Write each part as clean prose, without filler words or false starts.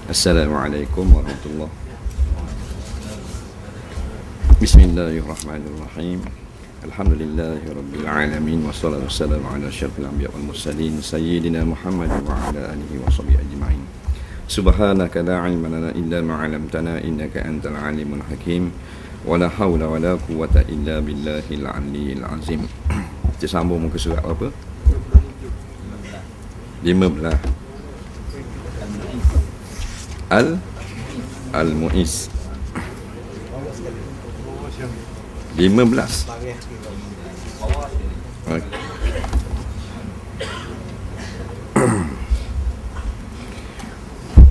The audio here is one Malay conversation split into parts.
Assalamualaikum warahmatullahi wabarakatuh. Bismillahirrahmanirrahim. Alhamdulillahirabbil alamin wassalatu wassalamu ala asyrafil anbiya'i wal mursalin sayyidina Muhammad wa ala alihi washabihi ajma'in. Subhanaka la ilma lana illa ma 'allamtana innaka antal alimul hakim. Wala haula wala quwwata illa billahil aliyyil azim. Kita sambung muka surat apa? 15. Al-Mu'iz 15.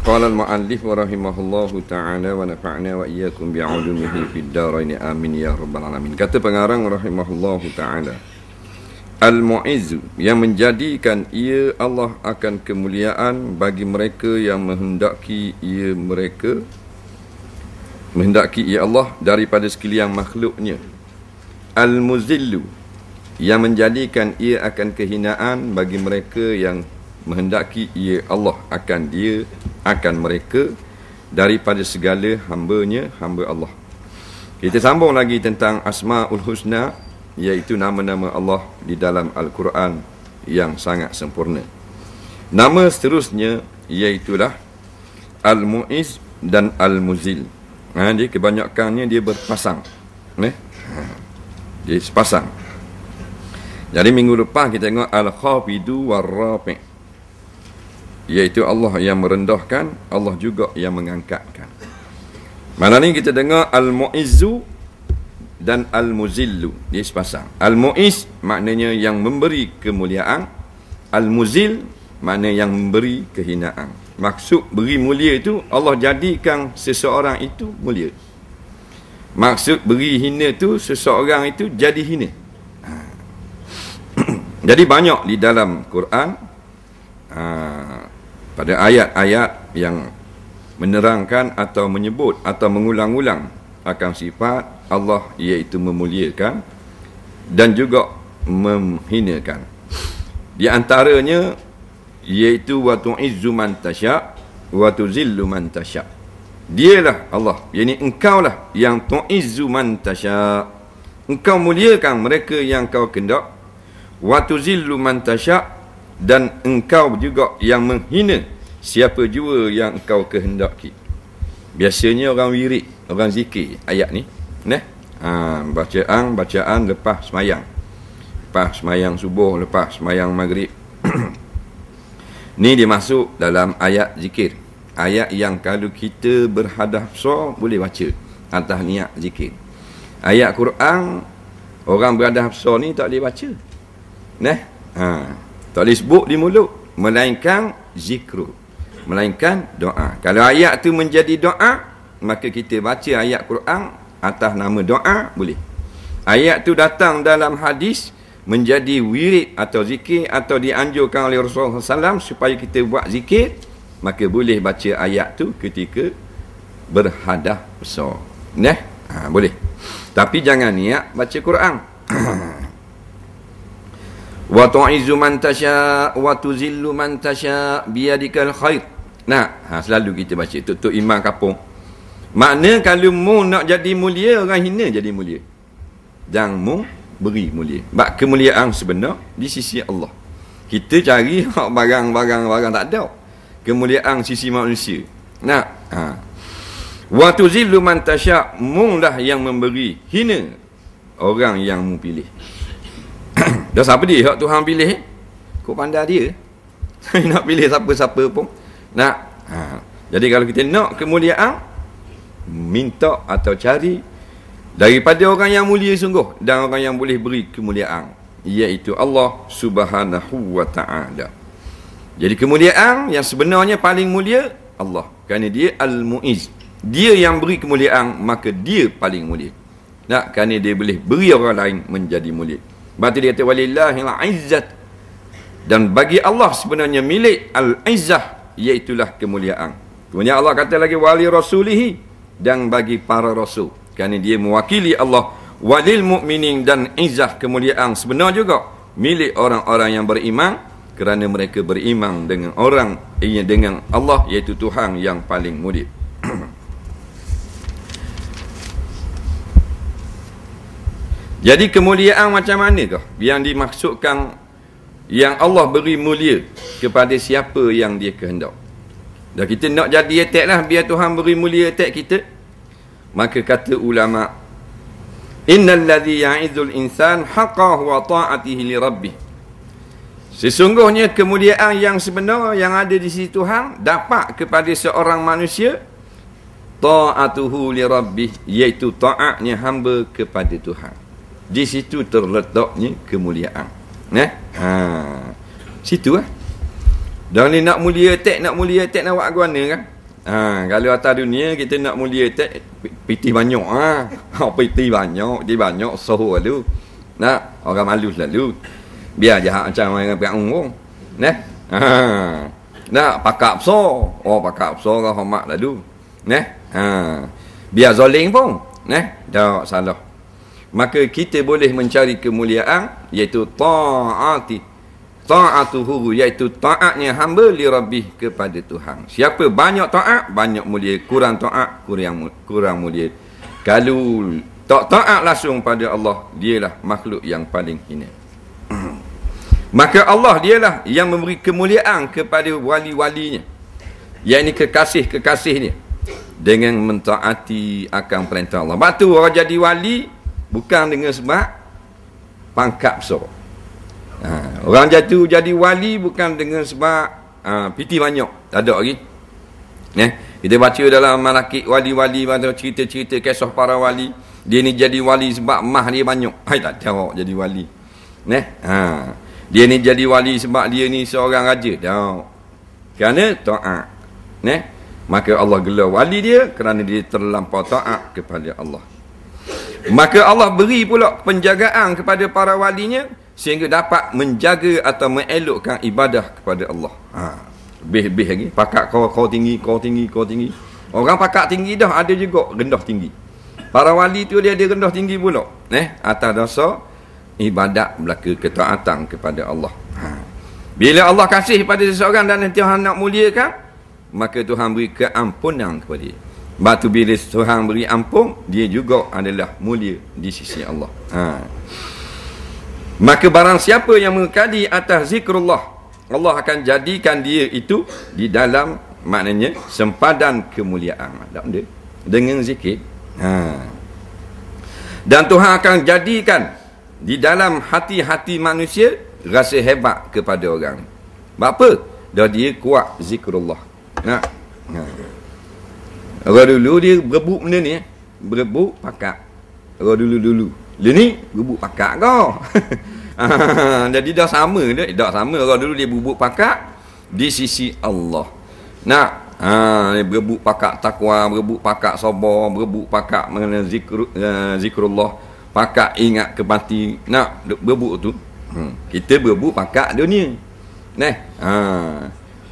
Qala al-mu'allif wa rahimahullahu ta'ala wa nafa'na wa iyyakum bi'ulumihi fid dharain amin ya rabbal alamin. Kata pengarang rahimahullahu ta'ala, Al-Mu'izz, yang menjadikan ia Allah akan kemuliaan bagi mereka yang menghendaki ia Allah daripada sekalian makhluknya. Al-Muzillu, yang menjadikan ia akan kehinaan bagi mereka yang menghendaki ia Allah akan mereka daripada segala hamba Allah. Kita sambung lagi tentang Asma'ul Husna, iaitu nama-nama Allah di dalam Al-Quran yang sangat sempurna. Nama seterusnya iaitulah Al-Mu'iz dan Al-Muzil. Dia kebanyakannya dia berpasang. Dia sepasang. Jadi minggu lepas kita tengok Al-Khafidu War-Rafi', iaitu Allah yang merendahkan, Allah juga yang mengangkatkan. Malam ni kita dengar Al-Mu'izzu dan Al-Muzillu, dia sepasang. Al-Mu'iz maknanya yang memberi kemuliaan, Al-Muzil maknanya yang memberi kehinaan. Maksud beri mulia itu, Allah jadikan seseorang itu mulia. Maksud beri hina itu, seseorang itu jadi hina. Jadi banyak di dalam Quran pada ayat-ayat yang menerangkan atau menyebut atau mengulang-ulang akan sifat Allah, iaitu memuliakan dan juga menghinakan. Di antaranya iaitu wa tu'izzu man tasya wa tuzillu man tasya. Dialah Allah, yakni engkaulah yang tu'izzu man tasya, engkau muliakan mereka yang kau kehendak, wa tuzillu man tasya, dan engkau juga yang menghina siapa jua yang engkau kehendaki. Biasanya orang wirid, orang zikir ayat ni, bacaan lepas semayang, subuh, lepas semayang maghrib. Ni dia masuk dalam ayat zikir, ayat yang kalau kita berhadap so boleh baca atas niat zikir. Ayat Quran orang berhadap so ni tak boleh baca, tak boleh sebut di mulut, melainkan zikru, melainkan doa. Kalau ayat tu menjadi doa, maka kita baca ayat Quran atas nama doa boleh. Ayat tu datang dalam hadis menjadi wirid atau zikir, atau dianjurkan oleh Rasulullah SAW supaya kita buat zikir, maka boleh baca ayat tu ketika berhadap besar. Boleh. Tapi jangan niat baca Quran. Wa tu'izzu man tasya wa tuzillu man tasya biyadikal khair. Selalu kita baca Tok Imam Kapung. Makna kalau mu nak jadi mulia, orang hina jadi mulia. Dan mu beri mulia. Sebab kemuliaan sebenar di sisi Allah. Kita cari barang-barang tak ada. Kemuliaan sisi manusia. Wa tuzillu man tasya, mu lah yang memberi hina orang yang mu pilih. Dah siapa dia hak Tuhan pilih? Kau pandai dia. Nak pilih siapa-siapa pun. Jadi kalau kita nak kemuliaan, minta atau cari daripada orang yang mulia sungguh dan orang yang boleh beri kemuliaan, iaitu Allah Subhanahu wa ta'ala. Jadi kemuliaan yang sebenarnya paling mulia Allah, kerana dia Al-Mu'iz, dia yang beri kemuliaan, maka dia paling mulia. Kerana dia boleh beri orang lain menjadi mulia. Sebab tu dia kata walillahil izzat, dan bagi Allah sebenarnya milik al-izzah, iaitulah kemuliaan. Kemudian Allah kata lagi wali rasulihi, dan bagi para rasul, kerana dia mewakili Allah. Walil mu'minin, dan izzah kemuliaan sebenar juga milik orang-orang yang beriman. kerana mereka beriman dengan dengan Allah, iaitu Tuhan yang paling mulia. Jadi kemuliaan macam manakah yang dimaksudkan, yang Allah beri mulia kepada siapa yang dia kehendak? Dan kita nak jadi atak lah, biar Tuhan beri mulia atak kita. Maka kata ulama, innal ladzi ya'izul insan haqqahu wa ta'atihi li rabbih. Sesungguhnya kemuliaan yang sebenar yang ada di sisi Tuhan dapat kepada seorang manusia ta'atuhu li rabbih, iaitu taatnya hamba kepada Tuhan. Di situ terletaknya kemuliaan. Situ lah. Dan ni nak mulia tak nak buat guana kan? Kalau atas dunia kita nak mulia tak, piti banyak piti banyak soh lalu. Nak orang malu selalu. Biar jahat macam orang pegang umum. Nak pakak besar. Pakak besar kan hormat lalu. Biar zalim pun. Tak salah. Maka kita boleh mencari kemuliaan, iaitu ta'atuhu, iaitu taatnya hamba li rabbih, kepada Tuhan. Siapa banyak taat, banyak mulia. Kurang taat, kurang mulia. Kalau tak taat langsung pada Allah, dialah makhluk yang paling hina. Maka Allah dialah yang memberi kemuliaan kepada wali-walinya, yakni kekasih-kekasihnya, dengan mentaati akan perintah Allah. Sebab tu orang jadi wali bukan dengan sebab pangkat besar. Orang jadi wali bukan dengan sebab piti banyak. Tak ada lagi. Kita baca dalam manakib wali-wali, cerita-cerita kisah para wali. Dia ni jadi wali sebab mah dia banyak. Tak tahu jadi wali. Dia ni jadi wali sebab dia ni seorang raja. Tak. Kerana taat. Maka Allah gelar wali dia kerana dia terlampau taat kepada Allah. Maka Allah beri pula penjagaan kepada para walinya sehingga dapat menjaga atau mengelokkan ibadah kepada Allah. Lebih lagi, pakat kau tinggi. Orang pakat tinggi dah, ada juga rendah tinggi. Para wali tu dia ada rendah tinggi pula. Atas dasar ibadat belaka ketaatan kepada Allah. Bila Allah kasih pada seseorang dan Tuhan nak muliakan, maka Tuhan beri keampunan kepada dia. Sebab tu bila Tuhan beri ampun, dia juga adalah mulia di sisi Allah. Maka barang siapa yang mengkali atas zikrullah, Allah akan jadikan dia itu di dalam, maknanya sempadan kemuliaan. Dengan zikir. Dan Tuhan akan jadikan di dalam hati-hati manusia rasa hebat kepada orang. Sebab apa? Dah dia kuat zikrullah. Orang dulu dia berebut benda ni, berebut pakat. Orang dulu. Dia ni berebut pakat kau. Jadi dah sama dia. Dah sama. Orang dulu dia berebut pakat di sisi Allah. Dia berebut pakat takwa, berebut pakat sabar, berebut pakat mengenai zikrullah, pakat ingat kemati. Berebut tu. Kita berebut pakat dunia.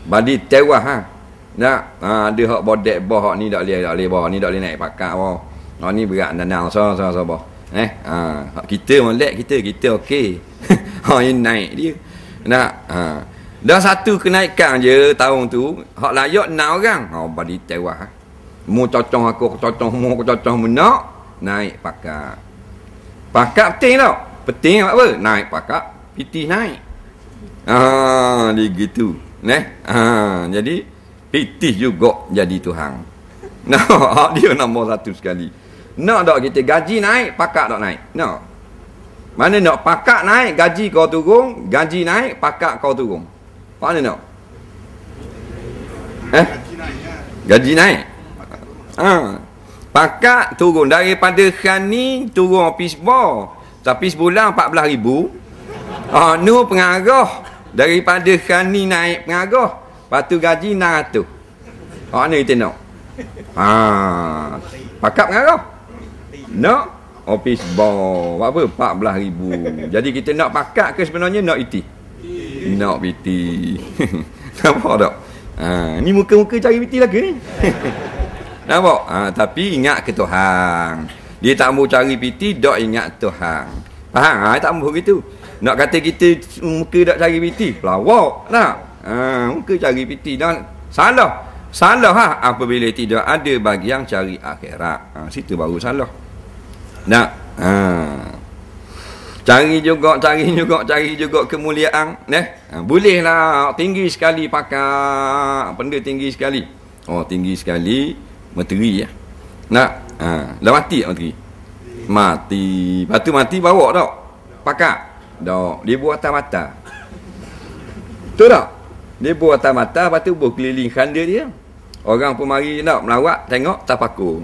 Badi tewas ada hak bodek bah, hak ni tak boleh bah, ni tak boleh naik pakat bah. Hak ni berat danang bah. Hak kita molek kita okey. Hak ni naik dia. Dah satu kenaikan je tahun tu, hak layak 6 orang. Badi tewas. Mu cocong aku cocong menak, naik pakat. Pakat penting tau. Penting apa? Naik pakat, piti naik. Dia gitu. Jadi pitih juga jadi Tuhan. Dia nombor satu sekali. Nak tak kita gaji naik, pakat tak naik? Nak. Mana nak pakat naik, gaji kau turun, gaji naik, pakat kau turun. Mana nak? Gaji naik. Pakat turun daripada khani turun pisbah. Tapi sebulan 14,000. Nu pengarah daripada khani naik pengarah. Lepas tu gaji 600. Ni kita nak. Pakat pengarah. Nak office bar. Apa? 14,000. Jadi kita nak pakat ke sebenarnya nak iti? Nak piti. Nampak tak? Ni muka-muka cari piti lagi ni. Nampak? Tapi ingat ke Tuhan. Dia tak mau cari piti, dok ingat Tuhan. Faham? Tak ambuh gitu. Nak kata kita muka tak cari piti, pelawak tak? Muka cari piti dan salah. Salah apabila tidak ada bagi yang cari akhirat. Situ baru salah. Nak. Cari juga kemuliaan, bolehlah tinggi sekali pakai benda tinggi sekali. Tinggi sekali materi ya. Nak, dah mati tak materi? Mati. Lepas tu mati bawa tak? Pakai. Dak, dia buat atas mata. Betul tak? Dia buat atas mata, lepas tu buat keliling khanda dia. Orang pun mari nak melawat, tengok tak pakur.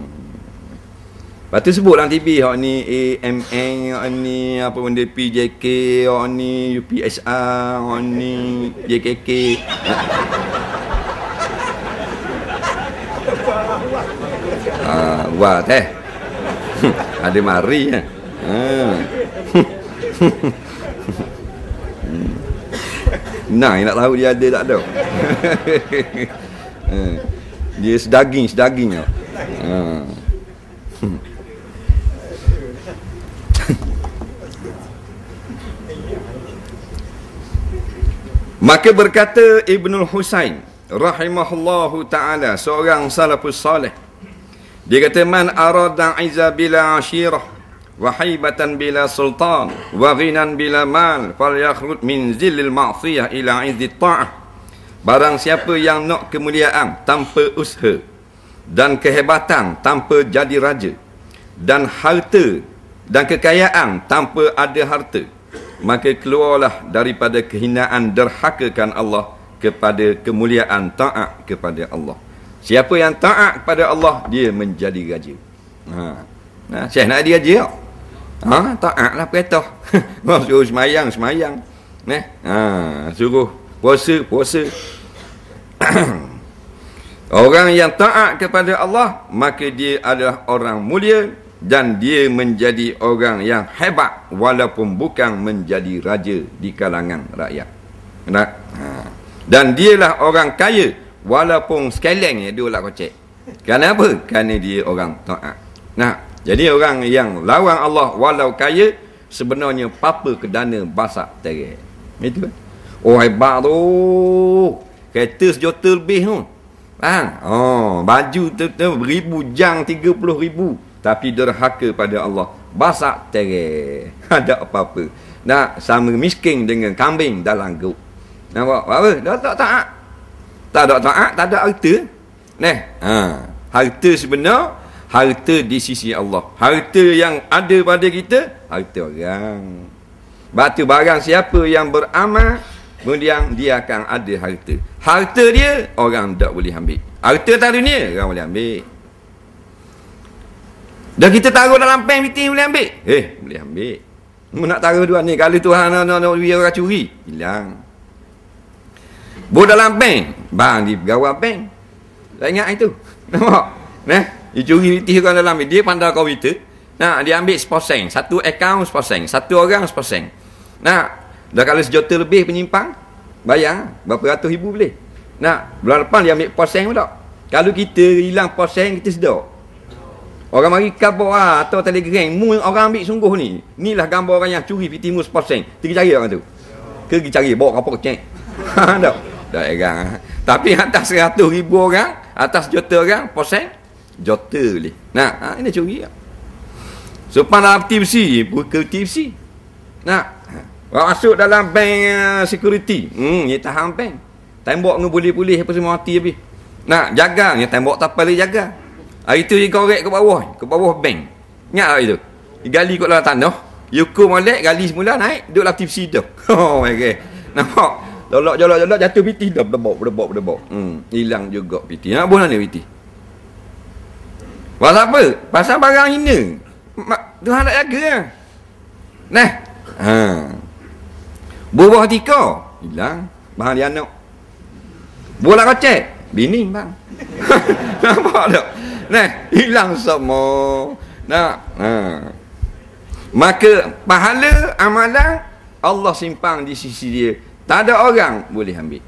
Lepas tu sebut dalam TV, hak ni AMN, hak ni apa benda PJK, hak ni UPSR, hak ni JKK. Buat ada mari ya. Nah, nak tahu dia ada tak ada. Dia sedaging tau. Maka berkata Ibnul Husain rahimahullahu ta'ala, seorang salafus salih, dia kata, man arada izza bila ashirah wa haibatan bila sultan wa ghinan bila mal falyakhruj min zillil ma'siyah ila izzit ta'ah. Barang siapa yang nak kemuliaan tanpa usaha dan kehebatan tanpa jadi raja dan harta dan kekayaan tanpa ada harta, maka keluarlah daripada kehinaan derhakakan Allah kepada kemuliaan taat kepada Allah. Siapa yang taat kepada Allah, dia menjadi raja. Syekh nak jadi raja tak? Taatlah perintah. Suruh semayang. Suruh puasa. Orang yang taat kepada Allah, maka dia adalah orang mulia dan dia menjadi orang yang hebat walaupun bukan menjadi raja di kalangan rakyat. Dan dialah orang kaya walaupun sekeleng dia lah kocek. Kenapa? Kerana dia orang taat. Jadi orang yang lawan Allah walau kaya, sebenarnya papa kedana basak terer. Itu kan? Hebat tu. Kereta 1 juta lebih tu. Baju tu beribu, jang 30,000. Tapi derhaka pada Allah, basak terer. Ada apa-apa. Sama miskin dengan kambing dalam guk. Nampak apa? Dah tak taat. Tak ada taat, tak ada harta. Harta sebenar, harta di sisi Allah. Harta yang ada pada kita, harta orang. Batu barang siapa yang beramal, kemudian dia akan ada harta. Harta dia, orang tak boleh ambil. Harta tak dunia, orang boleh ambil. Dah kita taruh dalam pen piti boleh ambil? Boleh ambil. Nak taruh dua ni, kalau Tuhan nak biar orang curi, hilang. Buat dalam bank, bang di pegawai bank. Tak ingat itu. Nampak? Dia curi piti orang dalam, dia pandai komputer. Dia ambil 1%, satu akaun 1%, satu orang 1%. Dah kalau 1 juta lebih penyimpang, bayar berapa ratus ribu boleh. Bulan depan dia ambil 1% pun tak. Kalau kita hilang 1%, kita sedar. Orang mari khabar atau telegram, orang ambil sungguh ni. Inilah gambar orang yang curi piti mu 1%. Pergi cari orang tu. Pergi cari, bawa kapal kecek. Tak erang. Tapi atas 100,000 orang, atas 1 juta orang, 1%, juta boleh. Ini curi. Sopan dalam TFC, buka TFC. Orang masuk dalam bank security. Dia tahan bank. Tembok ni boleh-boleh apa semua mati habis. Jaga, dia tembok tapal dia jaga. Hari tu dia korek ke bawah bank. Ingat tak itu? Dia gali kat dalam tanah, yukur molek, gali semula naik, duduk dalam TFC tu. Nampak? Jolok, jatuh piti dah, berdebok. Hilang juga piti. Nak buat mana piti? Pasal apa? Pasal barang hina. Tuhan tak jaga lah. Buah tika, hilang. Bahan dia anak. Bola kocek, bini bang. Nampak tak? Hilang semua. Maka pahala amalan Allah simpan di sisi dia. Tak ada orang boleh ambil.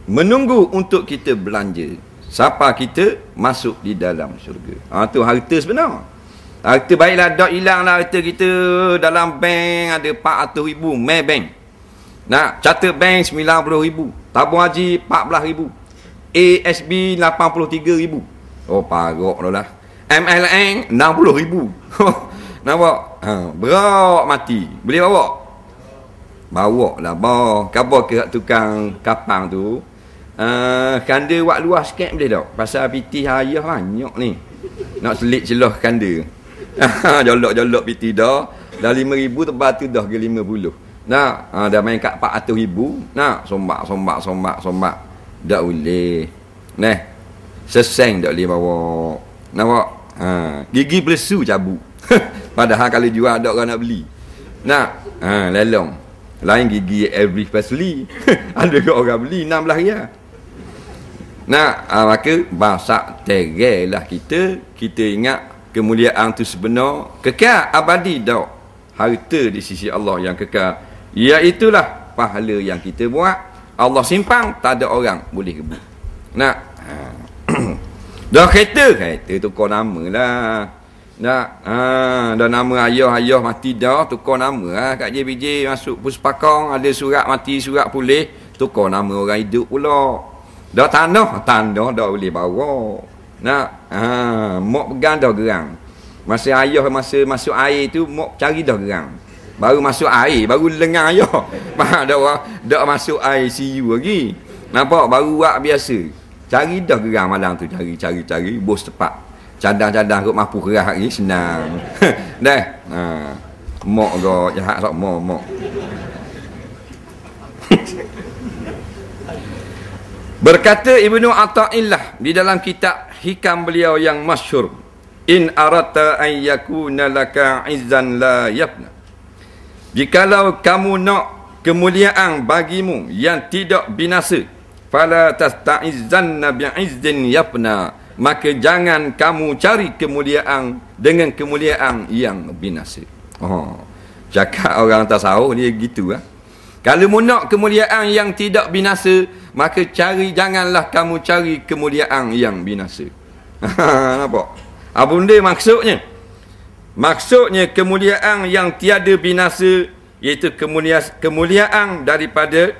Menunggu untuk kita belanja. Siapa kita masuk di dalam syurga. Itu harta sebenar. Harta baiklah dak hilang lah harta kita dalam bank ada 400,000 main bank. Nak catat bank 90,000, tabung haji 14,000, ASB 83,000. Oh parok dah lah. MLN 60,000. Nampak? Berak mati. Boleh bawa? Bawa lah bawa. Khabar ke tukang kapang tu. Kanda buat luas sikit boleh tak? Pasal piti ayah banyak ni. Nak selit celah kanda. Jolok-jolok piti dah. Dah 5,000 tebal tu dah ke 50. Nak, dah main kat 400,000. Nak, sombak. Tak boleh. Nah, seseng tak boleh bawa. Nampak? Gigi pelesu cabut. Padahal kalau jual tak orang nak beli. Nak, lelong. Lain gigi every Presley. Ada ke orang beli 16 riyal. Nak, maka basak tegelah kita ingat kemuliaan tu sebenar kekal abadi dak. Harta di sisi Allah yang kekal, iaitulah pahala yang kita buat. Allah simpan, tak ada orang boleh rebut. Nak, dah kereta tukar nama lah. Nak, dah nama ayah mati dah, tukar nama lah. Kat JBJ masuk Puspakong ada surat mati, surat pulih, tukar nama orang hidup pula. Dah tanah dah boleh bawa. Nak, mok pegang dah gerang. Masa ayah masuk air tu, mok cari dah gerang. Baru masuk air, baru lengang ayah. Dah masuk air CU lagi. Nampak, baru buat biasa. Cari dah gerang malam tu, cari, bos tepat. Cadang-cadang kot mampu kerah lagi, senang. Dah. Mok go jahat sok mok. Berkata Ibnu Athaillah di dalam kitab hikam beliau yang masyhur, in arata an yakuna laka izzan la yafna. Jikalau kamu nak kemuliaan bagimu yang tidak binasa, fala tasta'izzanna bi'izzin yafna, maka jangan kamu cari kemuliaan dengan kemuliaan yang binasa. Cakap orang tasawuf dia gitu lah. Kalau mu nak kemuliaan yang tidak binasa, maka janganlah kamu cari kemuliaan yang binasa. Nampak? Bunda maksudnya kemuliaan yang tiada binasa, iaitu kemuliaan daripada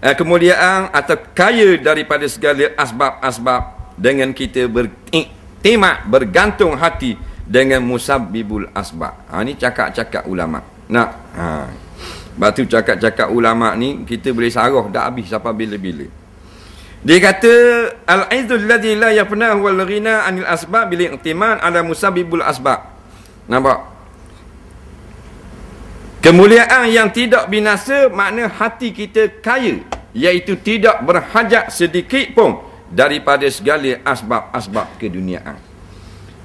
kemuliaan atau kaya daripada segala asbab-asbab, dengan kita beriktimat, bergantung hati dengan musabbibul asbab. Ini cakap-cakap ulama. Nak, batu cakap-cakap ulama ni kita boleh sarah dah habis sampai bila-bila. Dia kata al-izzul ladzi la yafna wal ghina 'anil asbab bil i'timan ala musabbibul asbab. Nampak? Kemuliaan yang tidak binasa makna hati kita kaya, iaitu tidak berhajat sedikit pun daripada segala asbab-asbab keduniaan.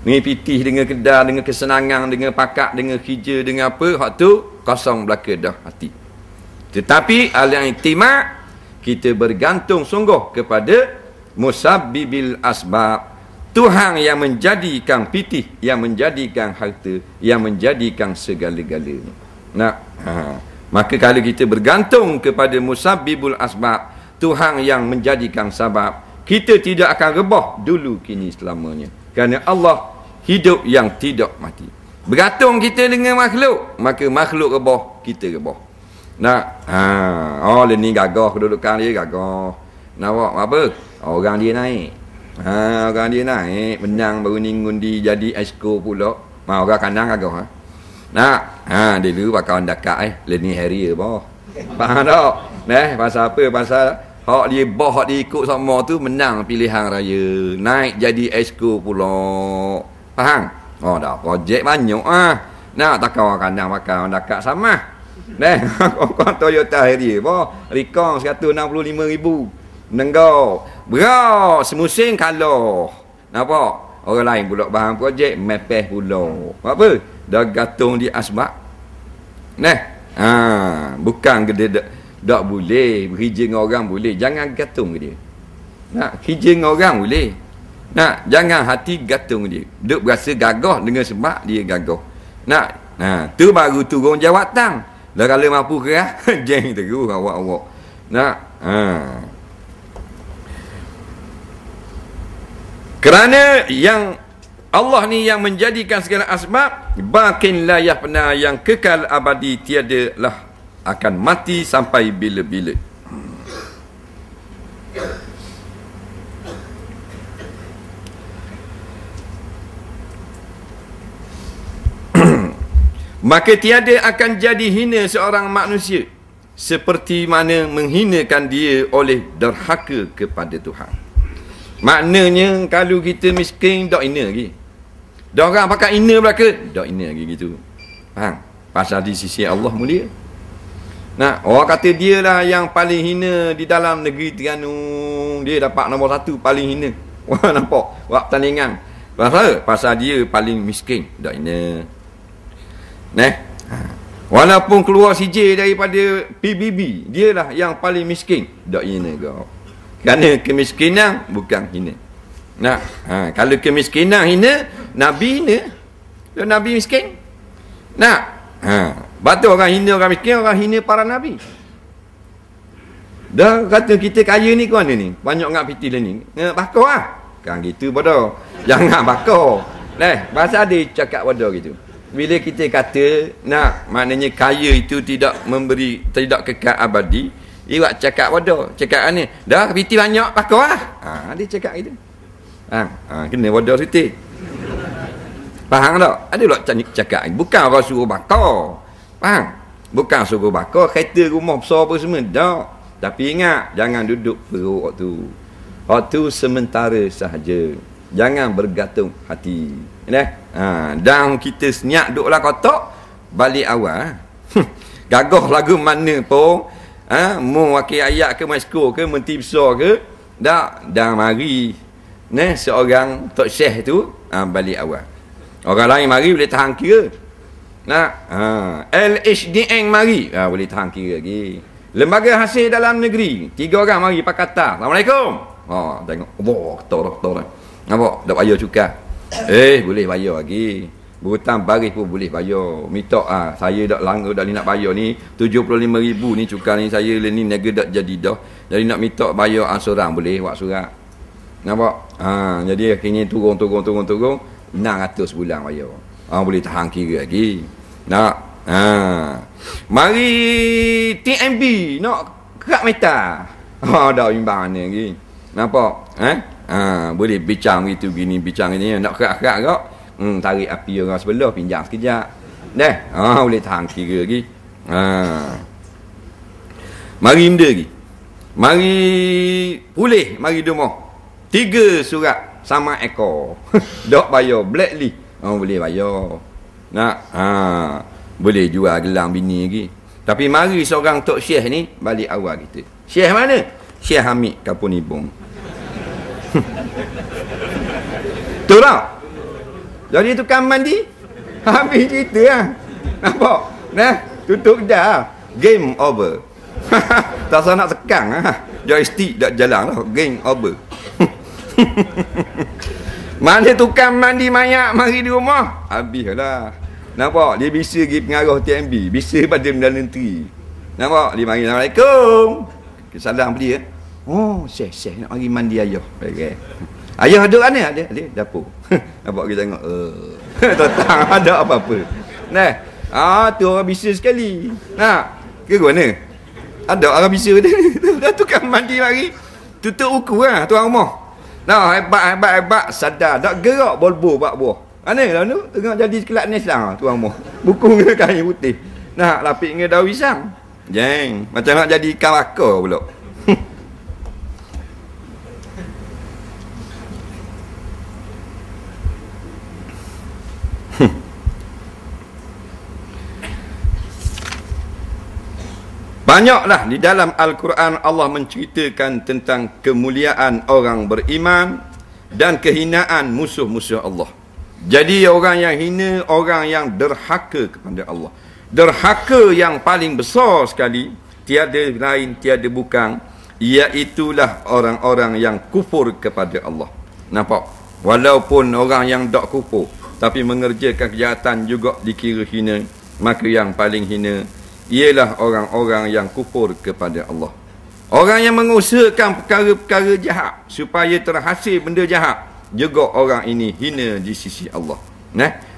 Ni pitih dengan kedar, dengan kesenangan, dengan pakak, dengan kerja, dengan apa, hak tu kosong belaka dah hati. Tetapi al-i'timad, kita bergantung sungguh kepada musabbibil asbab, Tuhan yang menjadikan pitih, yang menjadikan harta, yang menjadikan segala-galanya. Nah, maka kalau kita bergantung kepada musabbibul asbab, Tuhan yang menjadikan sabab, kita tidak akan rebah dulu kini selamanya. Kerana Allah hidup yang tidak mati. Bergantung kita dengan makhluk, maka makhluk rebah, kita rebah. Nak, ni gagah kedudukan dia, gagah. Nampak apa? Orang dia naik. Orang dia naik, menang baru ni ngundi jadi esko pula. Orang kanan gagah. Nak, dia dulu pakai orang dekat Lenny Harrier bah. Faham tak? Pasal apa? Pasal hak dia bah, hak dia ikut sama tu menang pilihan raya. Naik jadi esko pula. Faham? Dah projek banyak Nak takkan orang kandang pakai orang dekat sama. Kau Toyota Harrier bah, Recon 165,000. Nenggau. Berat semusim kalau. Nampak? Orang lain pula bahan projek mepeh pula. Apa? Dah gantung di asbab. Bukan gede tak boleh bekerja dengan orang boleh, jangan gantung ke dia. Nak kerja dengan orang boleh. Nak, jangan hati gantung dia. Duk berasa gagah dengan sebab dia gagah. Nak, tu baru turun jawatan. Dah kalau mampu kerah, jeng terus awak-awak. Nak, Kerana yang Allah ni yang menjadikan segala asbab, bakin la yafna, yang kekal abadi, tiadalah akan mati sampai bila-bila. Maka tiada akan jadi hina seorang manusia seperti mana menghinakan dia oleh derhaka kepada Tuhan. Maknanya kalau kita miskin, dak hina lagi. Dak orang pakai hina belaka, dak hina lagi gitu. Faham? Pasal di sisi Allah mulia. Nah, orang kata dia lah yang paling hina di dalam negeri Terengganu. Dia dapat nombor 1 paling hina. Wah, nampak? Buat pertandingan. Pasal dia paling miskin, dak hina. Walaupun keluar CJ daripada PBB, dialah yang paling miskin, dak hina kau. Kerana kemiskinan bukan hina. Kalau kemiskinan hina, Nabi hina. Kalau Nabi miskin. Betul orang hina orang miskin, orang hina para Nabi. Dah kata kita kaya ni ke mana ni? Banyak ngak piti ni. Bakar lah. Kan gitu bodoh. Jangan bakar. Bahasa dia cakap bodoh gitu. Bila kita kata maknanya kaya itu tidak tidak kekal abadi, iwak cakap bodoh. Cakap ni dah piti banyak pakar lah. Dia cakap gitu. Kena bodoh sikit. Faham tak? Ada pula cakap bukan orang suruh bakar. Faham? Bukan suruh bakar kereta rumah besar apa semua. Tak. Tapi ingat, jangan duduk perut waktu. Waktu sementara sahaja. Jangan bergantung hati. Dan kita senyap duduklah kotak, balik awal. Gagah lagu mana pun, mu wakil ayat ke masko ke menti besar ke, dah mari seorang Tok Syekh tu balik awal. Orang lain mari boleh tahan kira. LHDN mari boleh tahan kira lagi. Lembaga hasil dalam negeri 3 orang mari pakatan. Assalamualaikum. Tengok. Ketor. Nampak? Tak bayar cukai. Boleh bayar lagi. Berhutang baris pun boleh bayar. Minta saya dak langgar dak nak bayar ni 75,000 ni cukai ni, saya ni niaga dak jadi dah. Jadi nak minta bayar seorang boleh buat surat. Nampak? Jadi akhirnya turun 600 bulan bayar. Boleh tahan kira lagi. Mari TMB nak kerak metal. Dah imbang ni lagi. Nampak? Boleh bincang gitu gini, bincang ini nak kerak-kerak kau. Tarik api orang sebelah, pinjam sekejap. Boleh tahan kira lagi. Mari benda lagi. Mari pulih, mari rumah. 3 surat sama ekor. Dak bayar blacklist. Boleh bayar. Boleh jual gelang bini lagi. Tapi mari seorang Tok Syekh ni balik awal kita. Syekh mana? Syekh Hamid Kapunibung. Tu tak? Jadi tukang mandi habis cerita lah. Nampak? Tutup dah. Game over. Tak usah nak sekang joystick dah jalan lah. Game over. Mana tukang mandi mayat mari di rumah, habis lah. Nampak? Dia bisa pergi pengarah TMB, bisa pada Perdana Menteri. Nampak? Dia mari, Assalamualaikum. Salam dia. Syekh nak mari mandi ayah. Okay. Ayah duduk mana? Ada dapur. Nampak kita tengok. Tentang ada apa-apa. Tu orang bisa sekali. Ke mana? Ada orang bisa dia. Dah tukang mandi mari. Tutup buku lah tuan rumah. Hebat. Sadar. Tak gerak bolbo bak buah. Mana lah tu? Tengok jadi kelak nesang tuan rumah. Buku dengan kain putih. Lapik dengan daun pisang. Jeng. Macam nak jadi ikan bakar pula. Banyaklah di dalam Al-Quran Allah menceritakan tentang kemuliaan orang beriman dan kehinaan musuh-musuh Allah. Jadi orang yang hina, orang yang derhaka kepada Allah. Derhaka yang paling besar sekali, tiada lain, tiada bukan, iaitulah orang-orang yang kufur kepada Allah. Nampak? Walaupun orang yang tak kufur, tapi mengerjakan kejahatan juga dikira hina, maka yang paling hina ialah orang-orang yang kufur kepada Allah. Orang yang mengusahakan perkara-perkara jahat supaya terhasil benda jahat, juga orang ini hina di sisi Allah.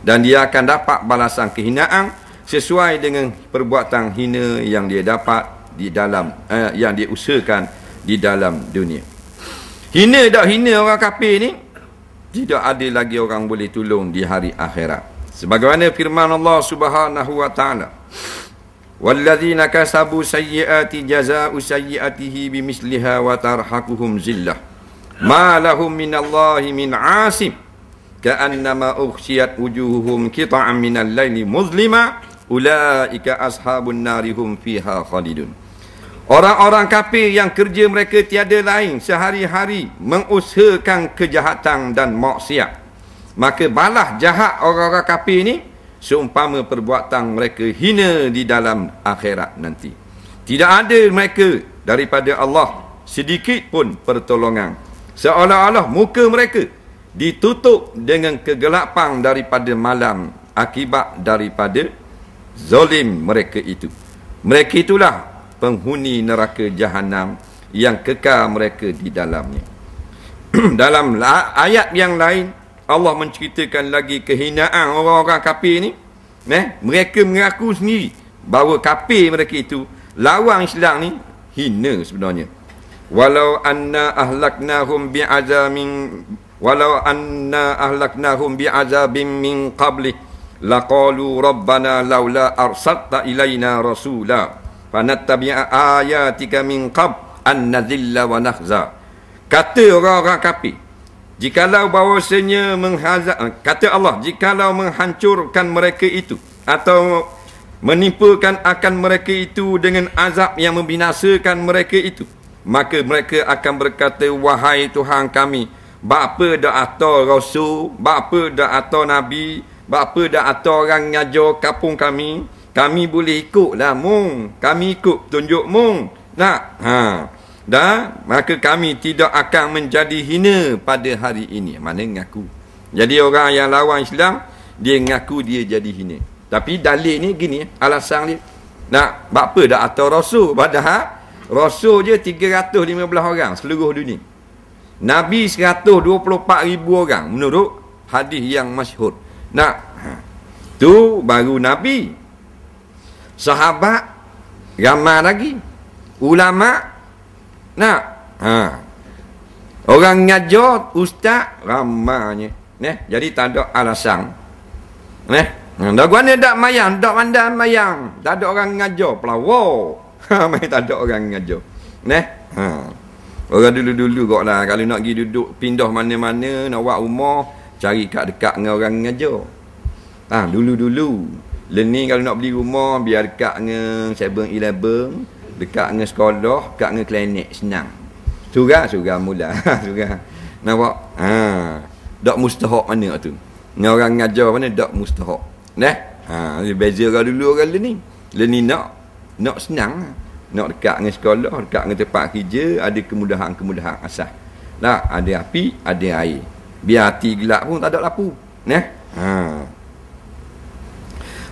Dan dia akan dapat balasan kehinaan sesuai dengan perbuatan hina yang dia dapat di dalam yang dia usahakan di dalam dunia. Hina tak hina orang kafir ni, tidak ada lagi orang boleh tolong di hari akhirat. Sebagaimana firman Allah Subhanahu wa taala, "Walladzina kasabu sayyiati jazaa'u sayyiatihi bimisliha wa tarhaquhum zillah ma lahum minallahi min 'asim ka'annama ughsiyat wujuhuhum qita'an minal laili muzlima ulaika ashabun nari hum fiha khalidun." Orang-orang kafir yang kerja mereka tiada lain sehari-hari mengusahakan kejahatan dan maksiat, maka balas jahat orang-orang kafir ni seumpama perbuatan mereka hina di dalam akhirat nanti. Tidak ada mereka daripada Allah sedikit pun pertolongan, seolah-olah muka mereka ditutup dengan kegelapan daripada malam akibat daripada zalim mereka itu. Mereka itulah penghuni neraka jahanam yang kekal mereka di dalamnya. Dalam ayat yang lain Allah menceritakan lagi kehinaan orang-orang kafir ni. Mereka mengaku sendiri bahawa kafir mereka itu lawan Islam ni hina sebenarnya. Walau anna ahlaknahum bi'azabin min qabli laqalu rabbana laula arsalta ilaina rasula fanattabi'a ayatika min qab an nadhilla wa nakhza. Kata orang-orang kafir, jikalau bahawasanya kata Allah, jikalau menghancurkan mereka itu atau menimpakan akan mereka itu dengan azab yang membinasakan mereka itu, maka mereka akan berkata, wahai Tuhan kami, bapa dah atar rasul, bapa dah atar nabi, bapa dah atar orang ngajar kampung kami boleh ikutlah mung, kami ikut tunjuk mung. Dan maka kami tidak akan menjadi hina pada hari ini. Mana ngaku. Jadi orang yang lawan Islam, dia ngaku dia jadi hina. Tapi dalil ni gini, alasan dia. Bapa dah atar rasul, padahal rasul je 315 orang seluruh dunia. Nabi 124,000 orang menurut hadis yang masyhur. Tu baru Nabi. Sahabat ramai lagi. Ulama orang ngajar ustaz ramainya. Jadi tak ada alasan. Dah guna dak mayang, dak mandai mayang. Tak ada orang ngajar pelawak. Mai tak ada orang ngajar. Orang dulu-dulu koklah kalau nak pergi duduk pindah mana-mana nak buat rumah, cari kat dekat dengan orang ngajar. Dulu-dulu learning kalau nak beli rumah biar dekat dengan 7-Eleven, dekat dengan sekolah, dekat dengan klinik, senang. Surah mula. Surah. Nampak? Dak mustahak mana tu? Dengan orang ngajar mana dak mustahak. Beza orang dulu orang learning. Learning nak senang. Nak dekat dengan sekolah, dekat dengan tempat kerja, ada kemudahan-kemudahan asas. Ada api, ada air. Biar hati gelap pun tak ada lampu.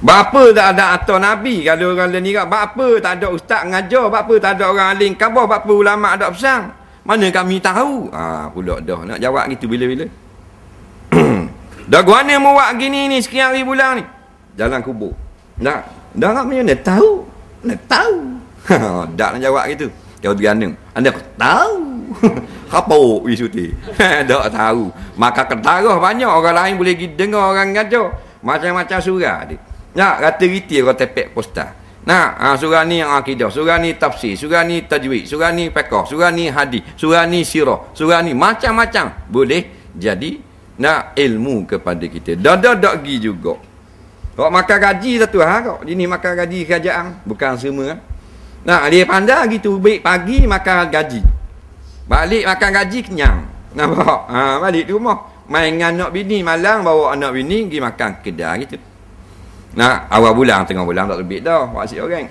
Bapa tak ada atar Nabi. Kalau orang lain ni, bapa tak ada ustaz ngajar, bapa tak ada orang alim khabar, bapa ulama ada pesan. Mana kami tahu? Pula dah nak jawab gitu bila-bila. Dah guna mau buat gini ni sekian hari bulan ni. Jalan kubur. Dah nak mana tahu? Nak tahu. Tak nak jawab gitu. Kau tergantung. Anda tahu. Kapok isu tu. Tak tahu. Maka ketarah banyak orang lain boleh dengar orang ngajar. Macam-macam surah dia. Rata-rata orang tepek poster. Surah ni yang akidah, surah ni tafsir, surah ni tajwid, surah ni fiqh, surah ni hadis, surah ni sirah, surah ni macam-macam boleh jadi ilmu kepada kita. Dak pergi juga. Kau makan gaji satu kau. Ini makan gaji kerajaan, bukan semua. Dia pandai gitu, baik pagi makan gaji. Balik makan gaji kenyang. Nampak? Balik di rumah. Main dengan anak bini, malang bawa anak bini pergi makan kedai gitu. Awal bulan, tengah bulan tak lebih dah. Waksik orang.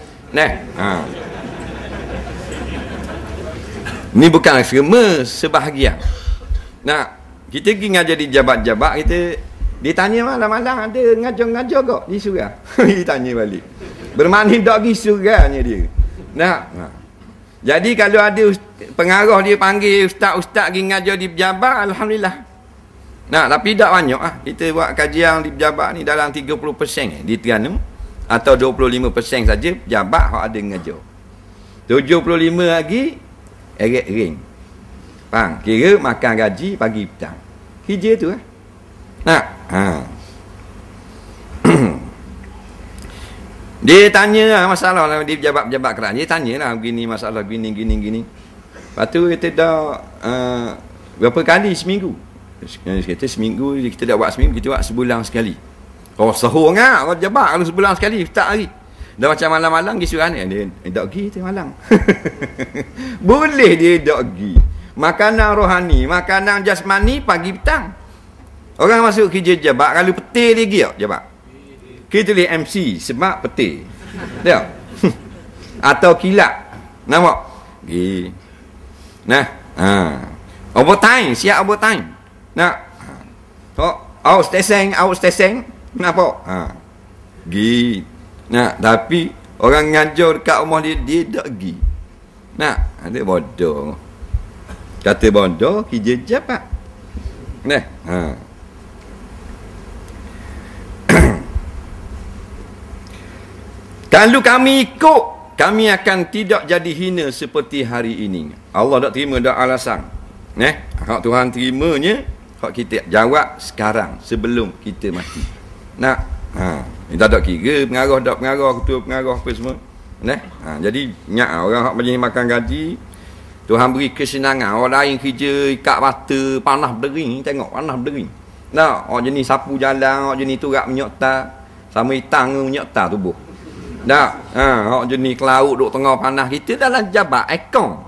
Ni bukan semua, sebahagian. Kita pergi ngajar di jabat-jabat, kita ditanya malam-malam ada ngajar-ngajar kok di surah. Ditanya balik. Bermakna tak pergi surahnya dia. Jadi kalau ada pengarah dia panggil ustaz-ustaz pergi ngajar di jabat, alhamdulillah. Nah, tapi tak banyak ah. Kita buat kajian di pejabat ni dalam 30% di Terengganu atau 25% saja pejabat hak ada mengajar. 75 lagi eret ring. Faham? Kira makan gaji pagi petang. Kerja tu lah. Nah, dia tanya lah masalah lah di pejabat-pejabat kerajaan. Dia tanya lah begini masalah gini. Lepas tu kita dah berapa kali seminggu. Kita seminggu, kita dah buat seminggu, kita buat sebulan sekali. Oh sahur ngak orang pejabat kalau sebulan sekali, tak hari. Dah macam malam-malam pergi suruhan dia tak pergi tu malam. Boleh dia tak pergi. Makanan rohani, makanan jasmani pagi petang. Orang masuk kerja jabat kalau petir dia pergi tak jabat? Kita tulis MC sebab petir. Tengok. Atau kilat. Nampak? Pergi. Nah, overtime, siap overtime. Nak. Out station. Kenapa? Pergi. Nah, tapi orang ngajar dekat rumah dia tak pergi. Nak, ada bodoh. Kata bodoh, kerja jabat. Nah, kalau kami ikut, kami akan tidak jadi hina seperti hari ini. Allah tak terima, tak alasan. Hak Tuhan terimanya, hak kita jawab sekarang, sebelum kita mati. Nak, kita tak kira pengarah, tak pengarah, ketua pengarah apa semua. Jadi, orang hak majlis makan gaji, Tuhan beri kesenangan. Orang lain kerja, ikat mata, panas berdering. Tengok, panas berdering. Nah, orang jenis sapu jalan, orang jenis turak menyokta, sama hitang menyokta tubuh. Nah, hak jenis ke laut duk tengah panas, kita dalam jabat ekong.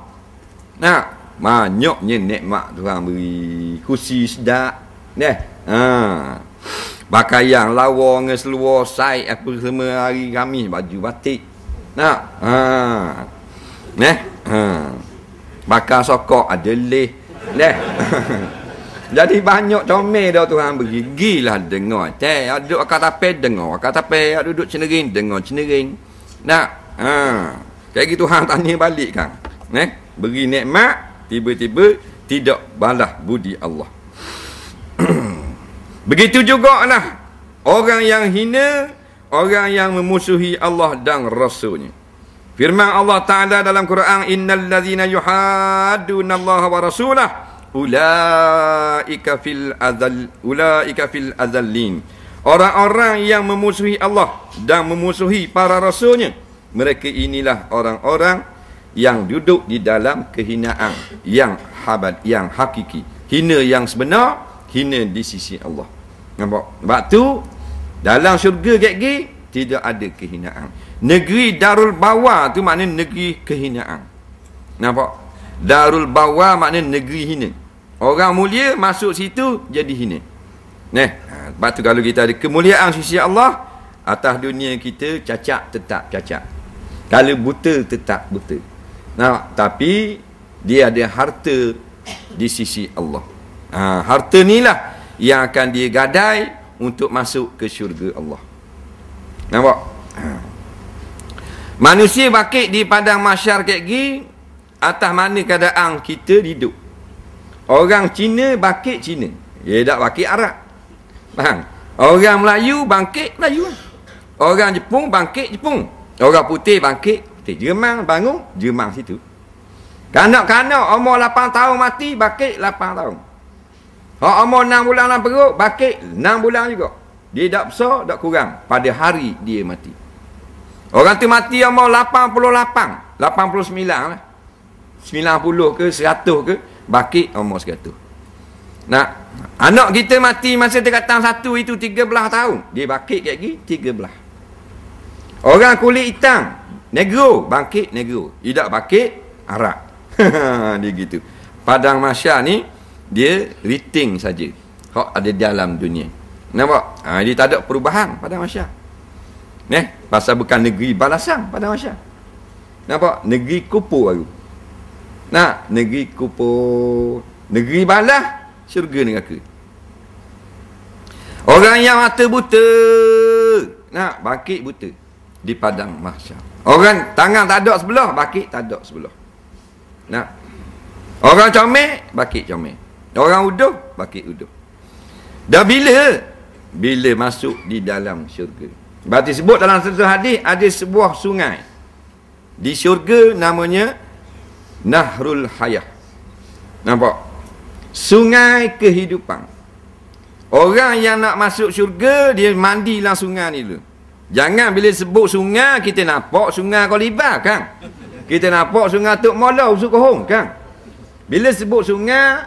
Nah, banyaknya nikmat Tuhan beri. Kursi sedap. Pakaian lawa dengan seluar sai apa semua hari Khamis baju batik. Nah, bakar sokok ada leh. Jadi banyak comel dah Tuhan beri. Gilah dengar. Duduk akak tapis dengar. Akak tapis duduk cenering dengar cenering. Nak. Kayak gitu Tuhan tanya balik kan. Beri nikmat tiba-tiba tidak balas budi Allah. Begitu jugalah orang yang hina, orang yang memusuhi Allah dan Rasulnya. Firman Allah Ta'ala dalam Quran, innal ladzina yuhadduna Allah wa rasulah ulaika fil azallin. Orang-orang yang memusuhi Allah dan memusuhi para rasulnya, mereka inilah orang-orang yang duduk di dalam kehinaan yang yang hakiki. Hina yang sebenar, hina di sisi Allah. Nampak? Sebab tu dalam syurga gigi tidak ada kehinaan. Negeri Darul Bawa tu maknanya negeri kehinaan. Nampak? Darul Bawa maknanya negeri hina. Orang mulia masuk situ jadi hina. Sebab tu kalau kita ada kemuliaan sisi Allah, atas dunia kita cacat tetap cacat. Kalau buta tetap buta. Tapi dia ada harta di sisi Allah. Harta inilah yang akan dia gadai untuk masuk ke syurga Allah. Nampak? Manusia bakit di padang mahsyar kayak gini, atas mana keadaan kita hidup. Orang Cina bakit Cina, dia tak bakit Arab. Faham? Orang Melayu bangkit Melayu. Orang Jepun bangkit Jepun. Orang putih bangkit putih. Jerman bangun Jerman situ. Kanak-kanak umur 8 tahun mati bakit 8 tahun. Umur 6 bulan dalam perut bakit 6 bulan juga. Dia tak besar tak kurang pada hari dia mati. Orang tu mati umur 88, 89 lah. 90 ke 100 ke bakit umur 100. Anak kita mati masa tingkatan 1 itu 13 tahun. Dia bakit kat lagi 13. Orang kulit hitam negro bangkit negro. Tidak bakit Arab. Dia gitu. Padang mahsyar ni dia rating saja. Hak ada dalam dunia. Nampak? Dia tak ada perubahan pada mahsyar. Pasal bukan negeri balasan pada mahsyar. Nampak? Negeri kupu baru. Negeri kupu, negeri balas, syurga neraka. Orang yang mata buta, bangkit buta di padang mahsyar. Orang tangan tak ada sebelah, bangkit tak ada sebelah. Orang comel, bangkit comel. Orang uduh, bangkit uduh. Dah bila masuk di dalam syurga. Berarti sebut dalam satu hadis ada sebuah sungai di syurga namanya Nahrul Hayah. Nampak? Sungai kehidupan. Orang yang nak masuk syurga dia mandi dalam sungai ni dulu. Jangan bila sebut sungai kita nampak sungai Kolibar kan. Kita nampak sungai Tok Mola Usuk Kohong kan. Bila sebut sungai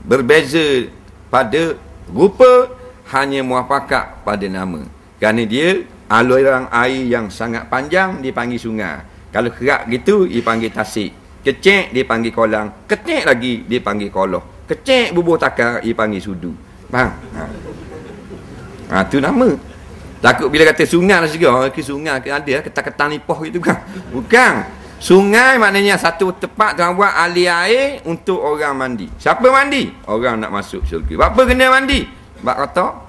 berbeza pada rupa, hanya muafakat pada nama. Kerana dia aliran air yang sangat panjang dipanggil sungai. Kalau kerak gitu dipanggil tasik. Kecek dipanggil kolang. Ketik lagi dipanggil koloh. Kecek bubuh takar dipanggil sudu. Faham? Tu nama. Takut bila kata sungai lah juga. Ke sungai ke ada ketan-ketan lipoh gitu kan. Bukan. Sungai maknanya satu tempat yang buat alih air untuk orang mandi. Siapa mandi? Orang nak masuk syurga. Apa kena mandi? Bak kata.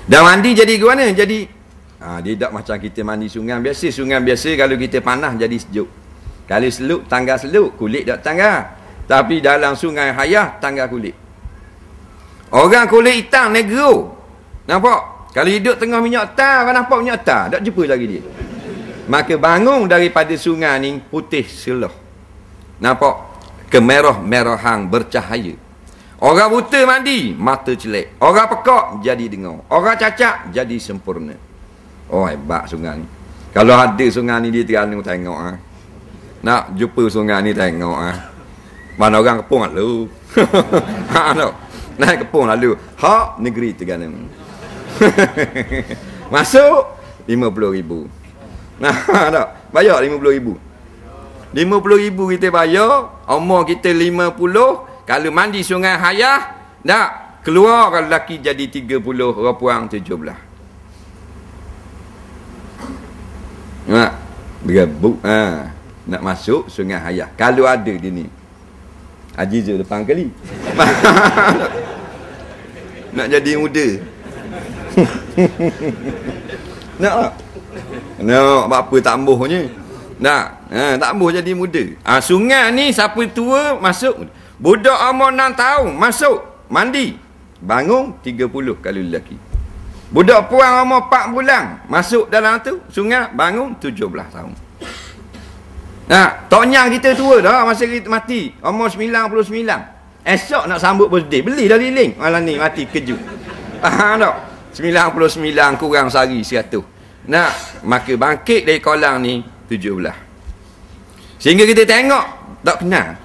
Dah mandi jadi ke mana? Jadi dia tak macam kita mandi sungai biasa. Sungai biasa kalau kita panas jadi sejuk. Kalau seluk, tangga seluk, kulit tak tangga. Tapi dalam sungai Hayah, tangga kulit. Orang kulit hitam, negro. Nampak? Kalau hidup tengah minyak tar, kan nampak minyak tar. Tak jumpa lagi dia. Maka bangun daripada sungai ni, putih selah. Nampak? Kemerah-merahan bercahaya. Orang buta mandi, mata celek. Orang pekak, jadi dengar. Orang cacat, jadi sempurna. Oh, hebat sungai ni. Kalau ada sungai ni, dia terang tengok. Nak jumpa sungai ni, tengok. Mana orang Kepung lalu. Naik Kepung lalu. Hak negeri Terengganu. Masuk RM50,000. Nah, tak. Bayar RM50,000. RM50,000 kita bayar. Umur kita 50. Kalau mandi sungai Hayah, tak. Keluar kalau lelaki jadi 30, perempuan 17. Nak berebut. Nak masuk sungai Hayah. Kalau ada di ni. Haji Zul depan kali. Nak jadi muda. Nak tak? Nak apa tak ambuhnya. Nak. Tak ambuh jadi muda. Sungai ni siapa tua masuk. Budak umur 6 tahun masuk. Mandi. Bangun 30 kalau lelaki. Budak puan umur 4 bulan masuk dalam tu. Sungai bangun 17 tahun. Tok Nyang kita tua dah masa kita mati. Umur 99. Esok nak sambut birthday. Beli dah liling. Malam ni mati kejut. Tak? 99 kurang sehari 100. Maka bangkit dari kolam ni 17. Sehingga kita tengok. Tak kenal.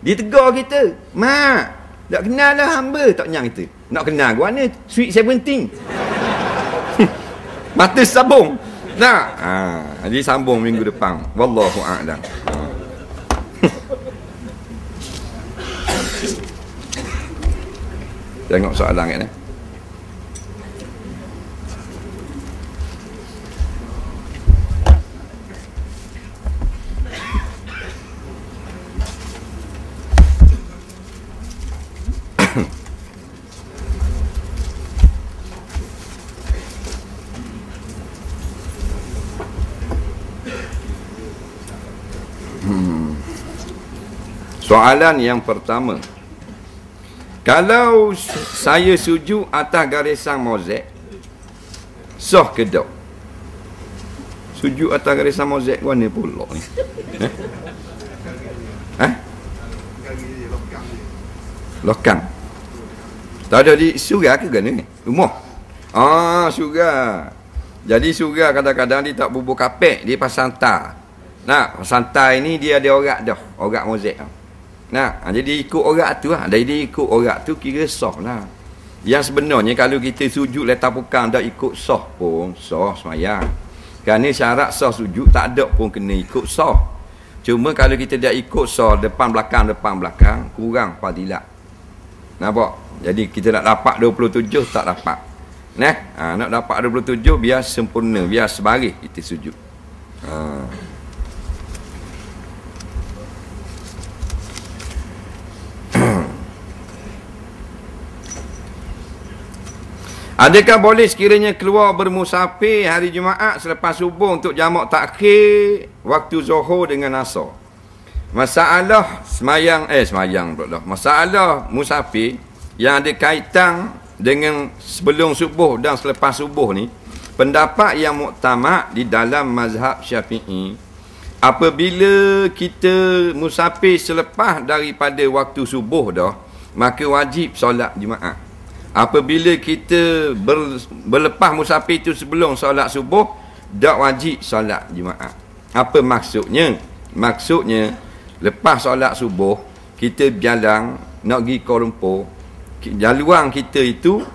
Dia tegur kita. Mak. Tak kenal lah hamba. Tok Nyang kita. Nak kenal ke mana? Sweet 17. Mata sabung. Jadi sambung minggu depan. Wallahu a'lam. Tengok soalan kan. Soalan yang pertama. Kalau saya sujud atas garisan mozaik, sah ke tak? Sujud atas garisan mozaik mana pula ni? Lokang. Tak ada di surga ke kan ni? Rumah. Surga. Jadi surga kadang-kadang dia tak bubur kapek, dia pasang tar. Santai ni dia ada orak dah, orak mozaik tau. Jadi ikut orak tu lah. Jadi ikut orak tu kira sah lah. Yang sebenarnya kalau kita sujud letak pukang tak ikut sah pun, sah semayang. Kerana syarat sah sujud tak ada pun kena ikut sah. Cuma kalau kita dah ikut sah depan belakang, kurang fadilat. Nampak? Jadi kita nak dapat 27 tak dapat. Nak dapat 27 biar sempurna, biar sebaris kita sujud. Adakah boleh sekiranya keluar bermusafir hari Jumaat selepas subuh untuk jamak takhir waktu Zuhur dengan Asar? Masalah semayang pula. Masalah musafir yang ada kaitan dengan sebelum subuh dan selepas subuh ni, pendapat yang muktamad di dalam mazhab Syafi'i, apabila kita musafir selepas daripada waktu subuh dah, maka wajib solat Jumaat. Apabila kita berlepas musafir itu sebelum solat subuh, tak wajib solat Jumaat. Apa maksudnya? Maksudnya, lepas solat subuh, kita berjalan nak pergi Kuala Lumpur, jaluan kita itu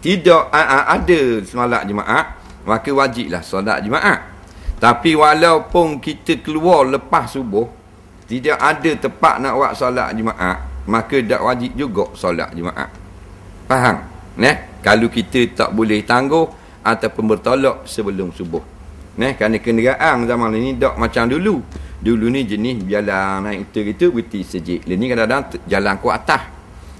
tidak ada solat Jumaat, maka wajiblah solat Jumaat. Tapi walaupun kita keluar lepas subuh, tidak ada tempat nak buat solat Jumaat, maka tak wajib juga solat Jumaat. Faham? Kalau kita tak boleh tangguh ataupun bertolak sebelum subuh. Kerana kenderaan zaman ini tak macam dulu. Dulu ni jenis jalan naik kereta berhenti sejik. Ini kadang-kadang jalan ke atas.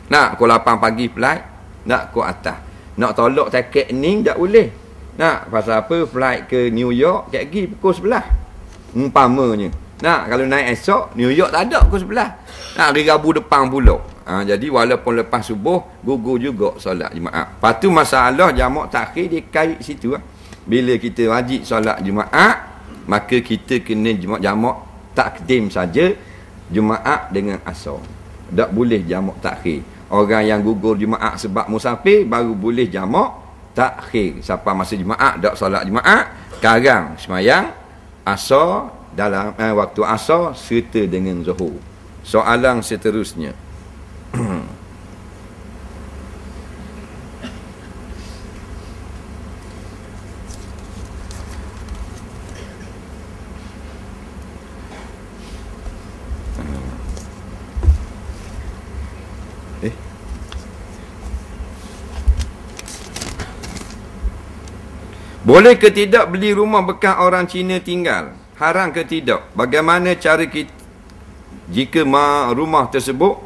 Nak pukul 8 pagi flight, nak ke atas. Nak tolak tiket ni tak boleh. Nak pasal apa? Flight ke New York kat pergi pukul 11 umpamanya. Nak kalau naik esok New York tak ada pukul 11. Nak hari Rabu depan pula. Jadi walaupun lepas subuh gugur juga solat Jumaat. Lepas tu masalah jamak takhir dia kait situ. Bila kita wajib solat Jumaat, maka kita kena jamak takdim saja Jumaat dengan asar. Tak boleh jamak takhir. Orang yang gugur Jumaat sebab musafir baru boleh jamak takhir sampai masa Jumaat, tak solat Jumaat. Sekarang semayang asar dalam waktu asar serta dengan zuhur. Soalan seterusnya. Boleh ke tidak beli rumah bekas orang Cina tinggal? Haram ke tidak? Bagaimana cara kita jika rumah tersebut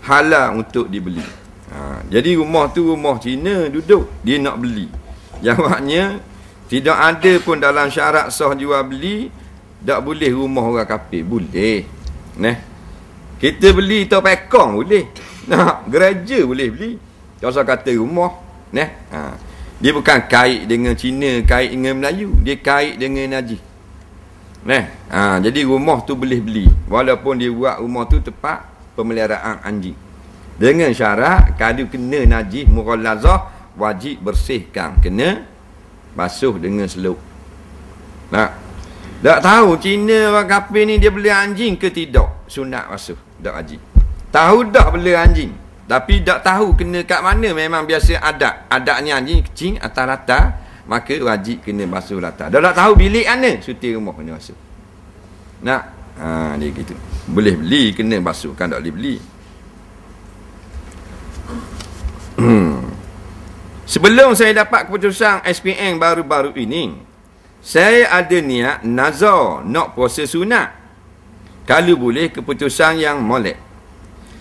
halal untuk dibeli? Jadi rumah tu rumah Cina duduk, dia nak beli. Jawabnya, tidak ada pun dalam syarat sah jual beli, tak boleh rumah orang kafir. Boleh. Kita beli tau pekong boleh. Nak gereja boleh beli. Kalau kata rumah, dia bukan kait dengan Cina, kait dengan Melayu. Dia kait dengan najis. Jadi rumah tu boleh beli. Walaupun dia buat rumah tu tempat pemeliharaan anjing. Dengan syarat, kalau kena najis mughallazah, wajib bersihkan. Kena basuh dengan seluk. Tak tahu Cina orang kafir ni dia beli anjing ke tidak? Sunat basuh. Tak wajib. Tahu dah beli anjing. Tapi tak tahu kena kat mana. Memang biasa adatnya anjing kecil atas rata, maka wajib kena basuh rata. Dah tak tahu bilik mana, suti rumah kena basuh. Dia gitu. Boleh beli, kena basuh. Kan tak boleh beli. Sebelum saya dapat keputusan SPM baru-baru ini, saya ada niat nazar nak puasa sunat. Kalau boleh keputusan yang molek.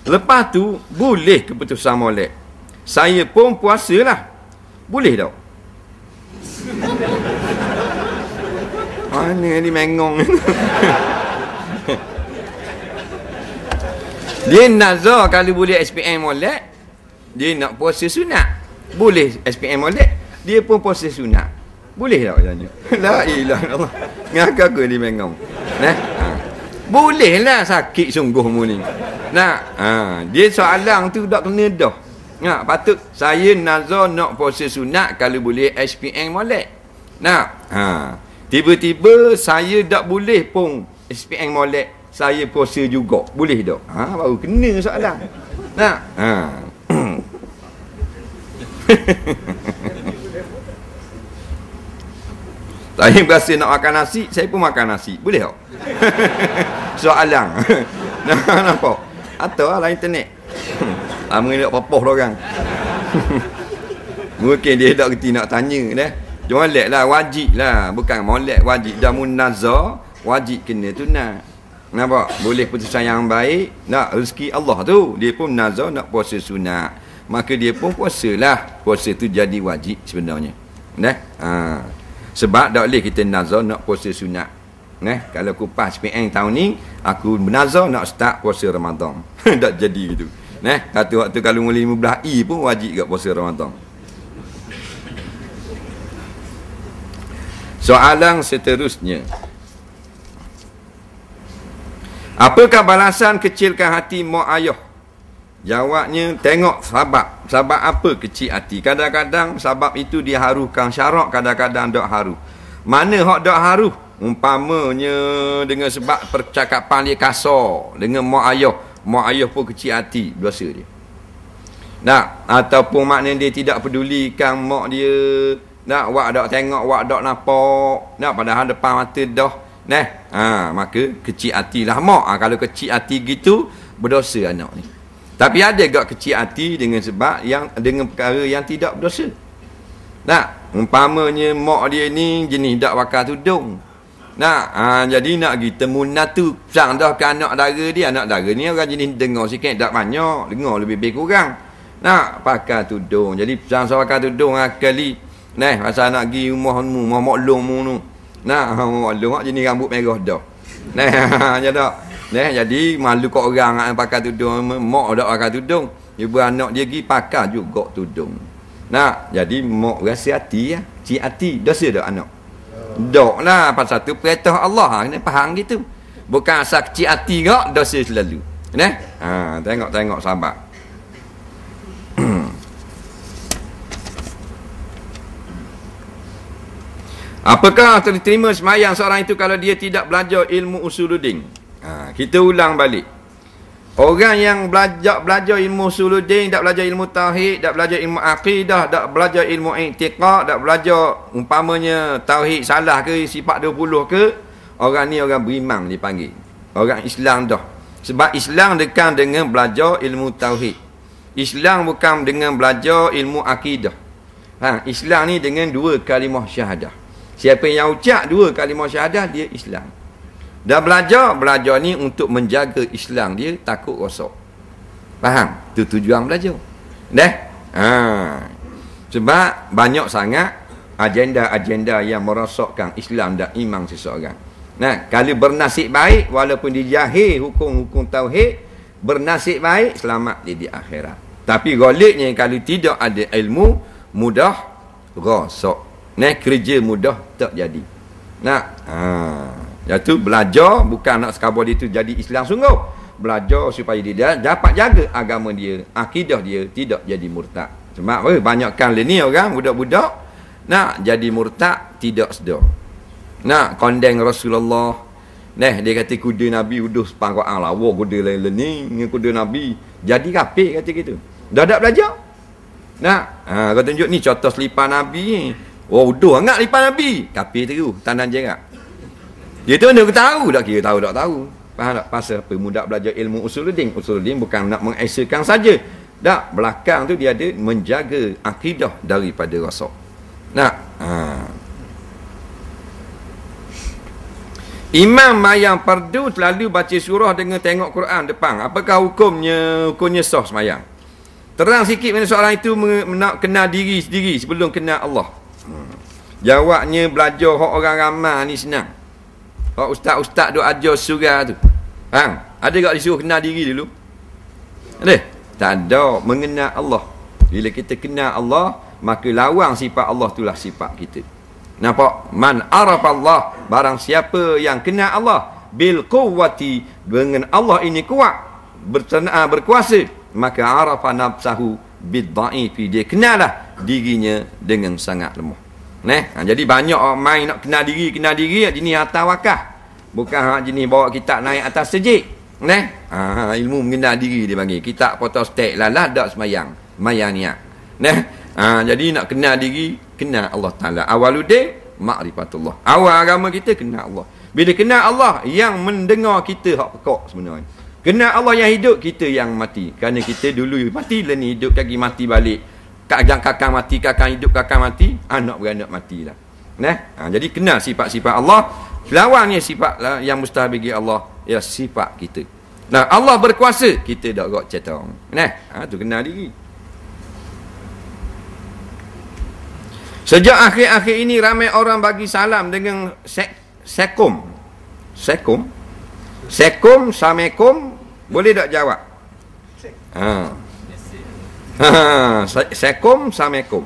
Lepas tu, boleh keputusan molek. Saya pun puasalah. Boleh tak? Mana ni mengong. Dia nazar kalau boleh SPM molek, dia nak puasa sunat. Boleh SPM molek, dia pun puasa sunat. Boleh tak tanya? La ilah Allah. Ngakak aku ni mengong. Bolehlah, sakit sungguh mu ni. Dia soalan tu tak kena dah. Patut saya nazar nak puasa sunat kalau boleh SPM molek. Tiba-tiba saya tak boleh pun SPM molek, saya puasa juga. Boleh tak? Baru kena soalan. Saya berasa nak makan nasi, saya pun makan nasi. Boleh tak? Soalan. Nampak? Atau lah internet. Lama ni nak papoh orang. Mungkin dia tak kerti nak tanya dah. Molek lah, wajib lah. Bukan molek, wajib. Dah munazar, wajib kena tunat. Nampak? Boleh putusan yang baik. Nak rezeki Allah tu. Dia pun nazar nak puasa sunat. Maka dia pun puasalah. Puasa tu jadi wajib sebenarnya. Sebab tak boleh kita nazar nak puasa sunat. Kalau kupas SPM tahun ni, aku bernazar nak start puasa Ramadan. Tak jadi gitu. Kata waktu kalau mula 15 pun wajib kat puasa Ramadan. Soalan seterusnya. Apakah balasan kecilkan hati mak ayah? Jawabnya, tengok sebab. Sebab apa kecil hati? Kadang-kadang sebab itu dia harukan syarak, kadang-kadang tak haru. Mana hak tak haru? Umpamanya dengan sebab percakapan dia kasar dengan mak ayah. Mak ayah pun kecil hati, dosa dia. Ataupun maknanya dia tidak pedulikan mak dia. Wak dak tengok, wak dak nampak. Padahal depan mata dah. Maka kecil hatilah mak. Kalau kecil hati gitu, berdosa anak ni. Tapi ada gak kecil hati dengan sebab yang dengan perkara yang tidak berdosa. Umpamanya mak dia ni jenis dak pakai tudung. Jadi nak pergi temu natu sang dah ke anak dara dia. Anak dara ni orang jenis dengar sikit, tak banyak, dengar lebih kurang. Pakai tudung. Jadi sang pakai tudung kali. Pasal nak pergi rumah mak long mu tu. Mak long jenis rambut merah dah. Jadi malu kat orang yang pakai tudung, mak dak pakai tudung. Ibu anak dia pergi pakai juga tudung. Jadi mak rasa hati ya, cik hati, dosa dak anak. Dok lah, pasal tu perintah Allah, kena faham gitu. Bukan asal kecil hati gak dosa selalu. Tengok sahabat. Apakah terima semayang seorang itu kalau dia tidak belajar ilmu usuluddin? Kita ulang balik. Orang yang belajar ilmu usuluddin, tak belajar ilmu tauhid, tak belajar ilmu akidah, tak belajar ilmu i'tiqad, tak belajar umpamanya tauhid salah ke, sifat 20 ke, orang ni orang beriman dipanggil. Orang Islam dah. Sebab Islam dekat dengan belajar ilmu tauhid. Islam bukan dengan belajar ilmu akidah. Islam ni dengan 2 kalimah syahadah. Siapa yang ucap 2 kalimah syahadah, dia Islam. Dah belajar ni untuk menjaga Islam dia takut rosak. Faham? Itu tujuan belajar. Sebab banyak sangat agenda-agenda yang merosakkan Islam dan iman seseorang. Kalau bernasib baik walaupun dijahil hukum-hukum tauhid, bernasib baik selamat dia di akhirat. Tapi galiknya kalau tidak ada ilmu, mudah rosak. Kerja mudah tak jadi. Iaitu belajar bukan nak sekadar dia tu jadi Islam sungguh. Belajar supaya dia dapat jaga agama dia, akidah dia tidak jadi murtad. Sebab banyakkan ni orang budak-budak nak jadi murtad tidak sedar. Nak kondeng Rasulullah. Dia kata kuda Nabi uduh sepangkaan lawa kuda lain-lain ni dengan kuda Nabi. Jadi kafir kata gitu. Dah tak belajar. Kau tunjuk ni contoh selipar Nabi ni. Uduh sangat lipan Nabi. Kafir terus, tandan jerak. Dia tu nak tahu tak kira tahu tak tahu. Faham tak? Pasal apa? Mudah belajar ilmu usuluddin. Usuluddin bukan nak mengesakan saja. Tak, belakang tu dia ada menjaga akidah daripada rosak. Imam mayang fardu selalu baca surah dengan tengok Quran depan. Apakah hukumnya? Hukumnya sah semayang. Terang sikit mana seorang itu nak kenal diri sendiri sebelum kenal Allah. Jawabnya belajar hak orang ramai ni senang. Hak ustaz-ustaz duk ajar surah tu. Ada tak disuruh kenal diri dulu? Ada? Tak ada. Mengenal Allah. Bila kita kenal Allah, maka lawang sifat Allah itulah sifat kita. Nampak? Man arafa Allah, barang siapa yang kenal Allah bil quwwati, dengan Allah ini kuat, berkuasa, maka arafa nafsahu bid dha'ifi, dia kenalah dirinya dengan sangat lemah. Jadi banyak orang main nak kenal diri jenis atas wakah. Bukan jenis bawa kitab naik atas sejik. Ilmu mengenal diri dia panggil. Kitab photostat lalah dak semayang. Mayang niat. Jadi nak kenal diri, kenal Allah Taala. Awaluddin ma'rifatullah. Awal agama kita kenal Allah. Bila kenal Allah, yang mendengar kita hak pekak sebenarnya. Kenal Allah yang hidup, kita yang mati. Kerana kita dulu mati, lepas ni hidup lagi mati balik. Kakang mati, kakang hidup, kakang mati, anak beranak matilah. Jadi kenal sifat-sifat Allah. Lawannya sifat yang mustahil bagi Allah, ya sifat kita. Allah berkuasa, kita tak gak cetong. Tu kenal diri. Sejak akhir-akhir ini ramai orang bagi salam dengan sekum. Sekum? Sekum, Assalamualaikum, boleh tak jawab? Sekum, Assalamualaikum,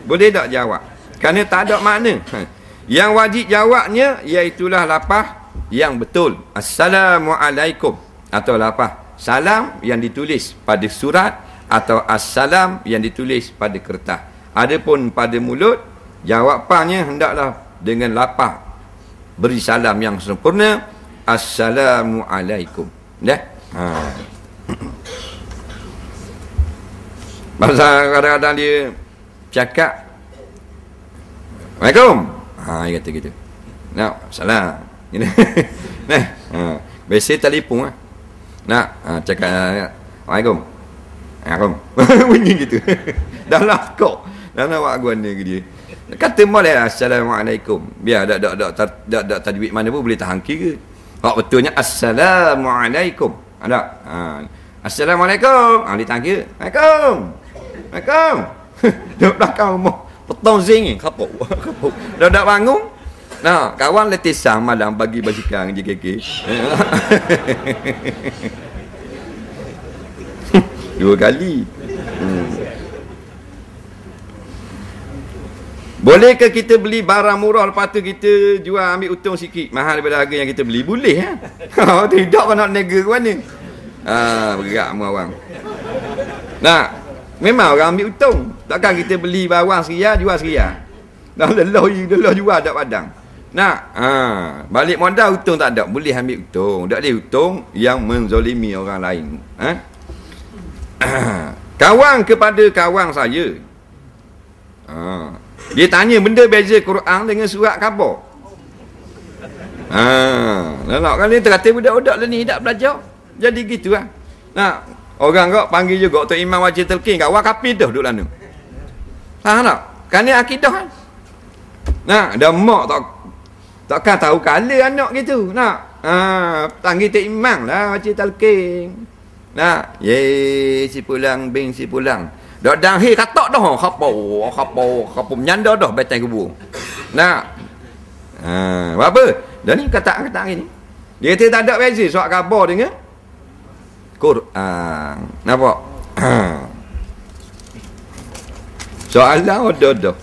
boleh tak jawab? Kerana tak ada makna. Yang wajib jawabnya iaitulah lafaz yang betul. Assalamualaikum, atau lafaz salam yang ditulis pada surat, atau assalam yang ditulis pada kertas. Adapun pada mulut, jawapannya hendaklah dengan lafaz beri salam yang sempurna, Assalamualaikum. Dah? Pasal kadang-kadang dia cakap Assalamualaikum. Dia kata gitu. Nak, salam. Nah, biasa telefon lah. Nak, cakap Assalamualaikum. Assalamualaikum. Bunyi gitu. Dah lah kok. Dah nak buat guna ke dia. Kata boleh Assalamualaikum. Biar tak tajwid mana pun boleh tahan kira. Hak betulnya Assalamualaikum. Ada. Assalamualaikum. Dia tahan kira. Waalaikum. Waalaikum. Duduk belakang rumah. Petang zing ni. Kapuk. Dah bangun. Nah, kawan letisah malam bagi basikal JKK. 2 kali. Bolehkah kita beli barang murah lepas tu kita jual ambil untung sikit mahal daripada harga yang kita beli? Boleh ya? Tidak kau nak nega ke mana? Bergerak semua orang. Nah, memang orang ambil untung. Takkan kita beli barang seria jual seria. Dah lelah jual tak padang. Nah, balik modal untung tak ada. Boleh ambil untung. Tak boleh untung yang menzolimi orang lain. Kawan kepada kawan saya. Dia tanya benda beza Quran dengan surat khabar. Nak kali terkata budak-budak lah ni tak belajar. Jadi gitu lah. Nah, orang kau panggil juga Tok Imam Wajib Telkin kat wakapi dah duduk lana. Faham tak? Kerana akidah kan. Nah, dah mak takkan tahu kala anak gitu. Nak. Panggil Tok Imam lah Wajib Telkin. Nah, si pulang bing si pulang. Dah dah katak dah khapo menyanda dah batang kubur. Nah. Apa? Dah ni kata ni. Dia kata tak ada beza surat khabar dengan Quran. Nampak? Soalan ada.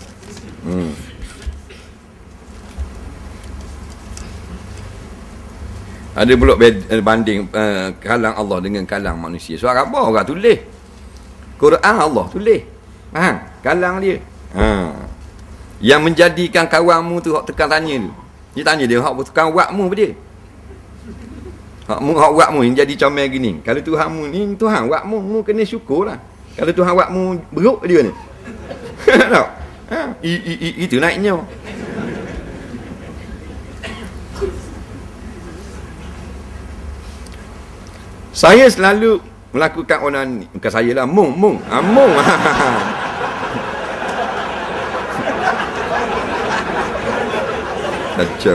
Ada pula banding kalam Allah dengan kalam manusia. Surat khabar orang tulis. Quran Allah tulis. Faham? Kalang dia. Yang menjadikan kawanmu tu hak tekan tanya tu. Dia tanya dia hak tekan wakmu apa dia? Hak wakmu yang jadi comel gini. Kalau Tuhanmu ni Tuhan wakmu, mu kena syukurlah. Kalau Tuhan wakmu beruk dia ni. Tahu? Itu naiknya. Saya selalu melakukan onani. Bukan saya lah, mung. Macam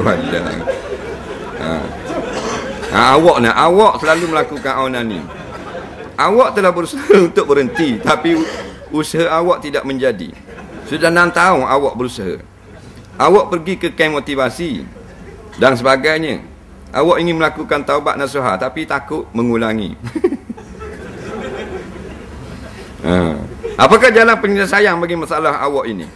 mana? Awak selalu melakukan onani. Awak telah berusaha untuk berhenti, tapi usaha awak tidak menjadi. Sudah 6 tahun awak berusaha. Awak pergi ke kamp motivasi dan sebagainya. Awak ingin melakukan taubat nasuhah, tapi takut mengulangi. Apakah jalan penyelesaian bagi masalah awak ini?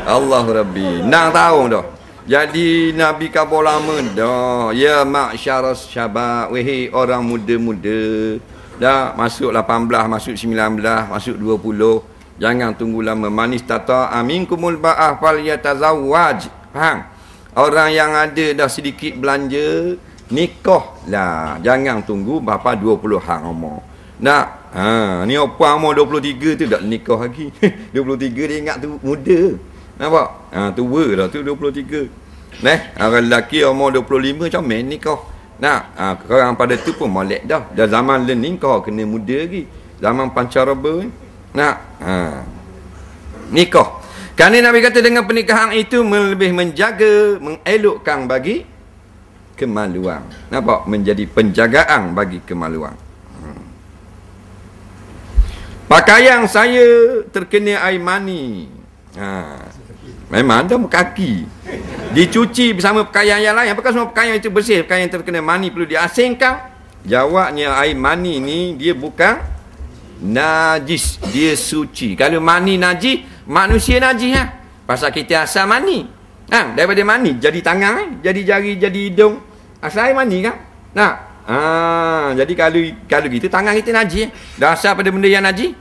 Allah Rabbi. 6 tahun dah. Jadi Nabi kabur lama dah. Ya ma'syaras syabab, wahai orang muda-muda. Dah masuk 18, masuk 19, masuk 20. Jangan tunggu lama. Manis tata aminkumul ba'ah fal yatazawwaj. Faham? Orang yang ada dah sedikit belanja, nikah lah. Jangan tunggu berapa 20 hang umur. Nak, ni apa umur 23 tu tak nikah lagi. 23 dia ingat tu muda. Nampak? Tua lah tu 23. Orang lelaki umur 25 macam main nikah. Nak, korang pada tu pun molek dah. Dah zaman learning kau kena muda lagi. Zaman pancaraba ni. Nak, nikah. Kerana Nabi kata dengan pernikahan itu lebih menjaga, mengelokkan bagi kemaluan. Nampak? Menjadi penjagaan bagi kemaluan. Pakaian saya terkena air mani. Memang dah kaki. dicuci bersama pakaian yang lain. Apakah semua pakaian itu bersih? Pakaian yang terkena mani perlu diasingkan? Jawabnya, air mani ni dia bukan najis, dia suci. Kalau mani najis, manusia najis lah. Pasal kita asal mani. Daripada mani jadi tangan, jadi jari, jadi hidung. Asal air mani kan? Jadi kalau gitu tangan kita najis. Dah asal pada benda yang najis.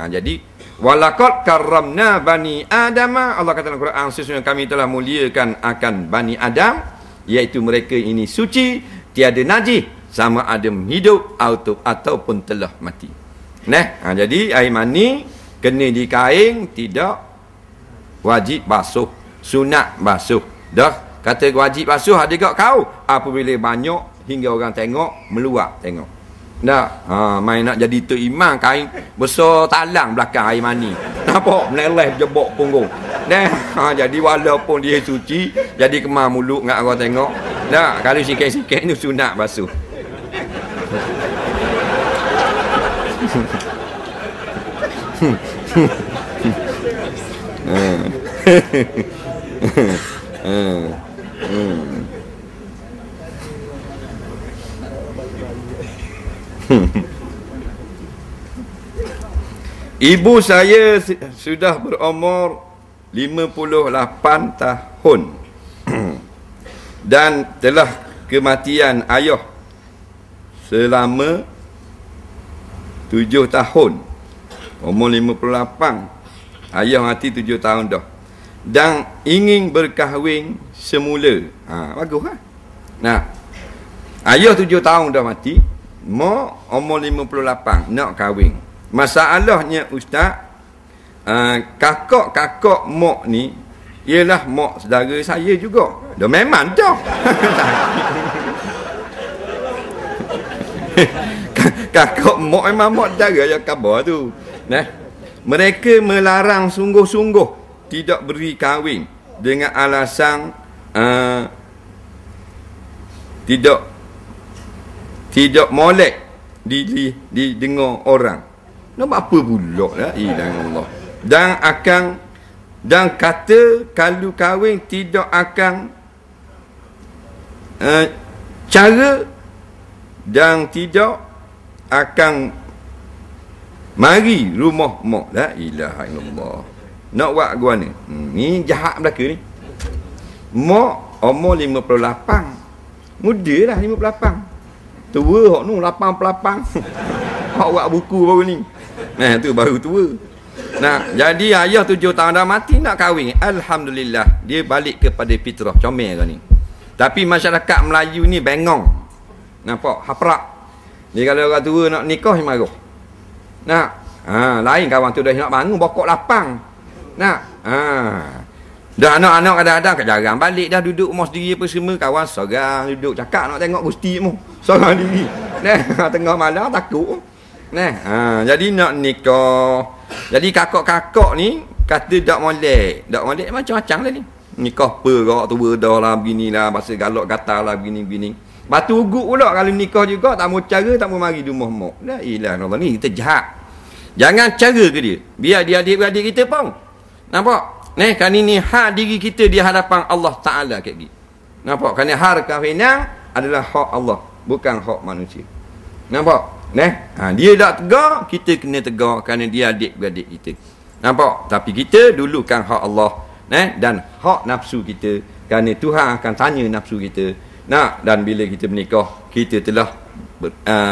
Jadi walaqad karramna bani Adama, Allah kata dalam Quran, sesungguhnya kami telah muliakan akan Bani Adam, iaitu mereka ini suci, tiada najis, sama ada hidup ataupun telah mati. Jadi air mani kena dikain, tidak wajib basuh, sunat basuh. Dah kata wajib basuh ada gak kau apabila banyak hingga orang tengok meluap tengok. Main nak jadi tu imam kain besar talang belakang air mani. Nampak meleleh jebok punggung. Jadi walaupun dia suci, jadi kemar mulut ngak orang tengok. Kalau sikit-sikit ni sunat basuh. Ibu saya sudah berumur 58 tahun dan telah kematian ayah selama 7 tahun. Umur 58, ayah mati 7 tahun dah. Dan ingin berkahwin semula. Bagus kan? Ayah 7 tahun dah mati, mak umur 58 nak kahwin. Masalahnya ustaz, kakak mak ni ialah mak saudara saya juga. Dah memang dah. Kakak mak memang mak saudara yang khabar tu. Mereka melarang sungguh-sungguh tidak beri kahwin dengan alasan tidak molek didengar orang. Nampak apa pula lah Allah. Dan kata kalau kahwin tidak akan cara dan tidak akan mari rumah mak. La ilaha illallah. Nak buat gua ni. Ni jahat belaka ni. Mak umur 58. Muda lah 58. Tua hok nu 88. Hok buat buku baru ni. Tu baru tua. Jadi ayah 7 tahun dah mati nak kahwin. Alhamdulillah, dia balik kepada fitrah. Comel kan ni. Tapi masyarakat Melayu ni bengong. Nampak? Haprak. Dia kalau orang tua nak nikah, dia marah. Lain kawan tu dah nak bangun bokok lapang. Dah anak-anak kadang-kadang jarang balik dah duduk rumah sendiri apa semua, kawan seorang duduk cakap nak tengok gusti mu. Seorang diri. Tengah malam takut. Jadi nak nikah. Jadi kakak-kakak ni kata tak molek. Tak molek macam-macam lah ni. Nikah apa kak tua dah lah beginilah, bahasa galak gatal lah begini-begini. Batu ugut pula kalau nikah juga tak mau cara, tak mau mari di rumah mak. La ilaha illallah, ni kita jahat. Jangan cara ke dia. Biar dia adik-beradik kita pun. Nampak? Kan ini hak diri kita di hadapan Allah Ta'ala kat gini. Nampak? Kerana hak kahwinan adalah hak Allah, bukan hak manusia. Nampak? Dia tak tegar, kita kena tegar kerana dia adik-beradik kita. Nampak? Tapi kita dulukan hak Allah, dan hak nafsu kita, kerana Tuhan akan tanya nafsu kita. Dan bila kita menikah, kita telah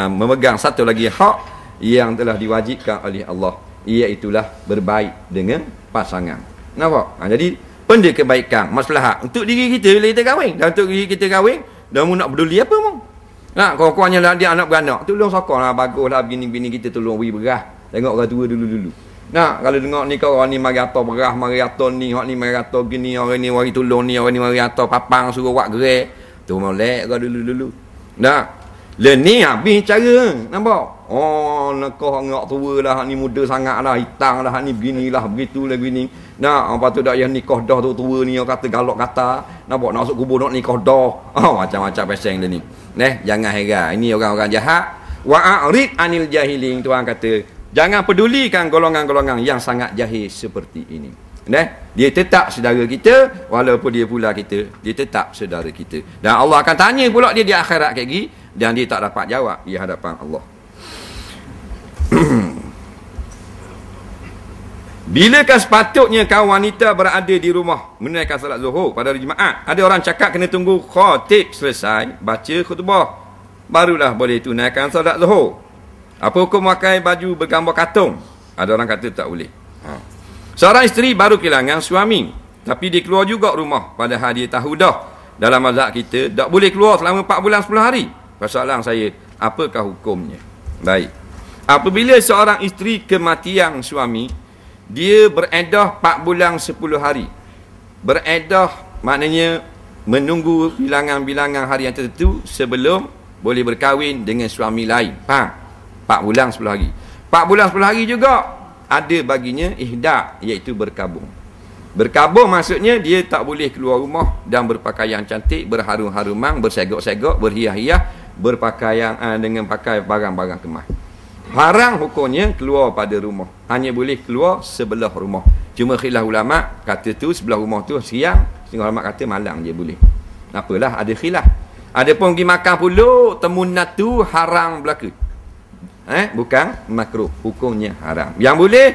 memegang satu lagi hak yang telah diwajibkan oleh Allah, iaitulah berbaik dengan pasangan. Nampak? Jadi benda kebaikan, maslahat untuk diri kita bila kita kahwin. Dan untuk diri kita kahwin, dah mu nak peduli apa mu? Kawan-kawannya lah dia anak beranak, tolong sokong lah, baguslah begini-begini, kita tolong beri beras. Tengok orang tua dulu-dulu. Kalau dengar ni kau orang ni mari atas beras, mari atas ni, hak ni mari atas gini, orang ni mari tolong ni, orang ni mari atas papang suruh buat gerak. Tu molek kau dulu-dulu. Le ni habis cara. Nampak? Nak kau ngak tua lah, hak ni muda sangat lah, hitam lah, hak ni beginilah, begitulah begini. Apa tu dak yang nikah dah tu tua ni, orang kata galak kata. Nampak nak masuk kubur nak nikah dah. Macam-macam peseng dia ni. Jangan heran. Ini orang-orang jahat. Wa'arid anil jahilin. Tuhan kata, jangan pedulikan golongan-golongan yang sangat jahil seperti ini. Dia tetap saudara kita, walaupun dia pula kita, dia tetap saudara kita. Dan Allah akan tanya pula dia di akhirat kayak gini, dan dia tak dapat jawab di hadapan Allah. Bilakah sepatutnya kaum wanita berada di rumah menunaikan salat Zuhur pada hari Jumaat? Ada orang cakap kena tunggu khatib selesai baca khutbah, barulah boleh tunaikan salat Zuhur. Apa hukum pakai baju bergambar katung? Ada orang kata tak boleh. Seorang isteri baru kehilangan suami, tapi dia keluar juga rumah padahal dia tahu dah dalam mazhab kita tak boleh keluar selama 4 bulan 10 hari. Persoalan saya, apakah hukumnya? Baik. Apabila seorang isteri kematian suami, dia beredah 4 bulan 10 hari. Beredah maknanya menunggu bilangan-bilangan hari yang tertentu sebelum boleh berkahwin dengan suami lain. Faham? 4 bulan 10 hari. 4 bulan 10 hari juga ada baginya ihda, iaitu berkabung. Berkabung maksudnya dia tak boleh keluar rumah dan berpakaian cantik, berharum-harumang, bersegok-segok, berhias-hias, berpakaian dengan pakai barang-barang kemas. Haram hukumnya keluar pada rumah. Hanya boleh keluar sebelah rumah. Cuma khilaf ulama kata tu sebelah rumah tu siang, setengah ulama kata malam je boleh. Apalah ada khilaf. Ada pun pergi makan pula temu natu haram berlaku. Bukan makruh, hukumnya haram. Yang boleh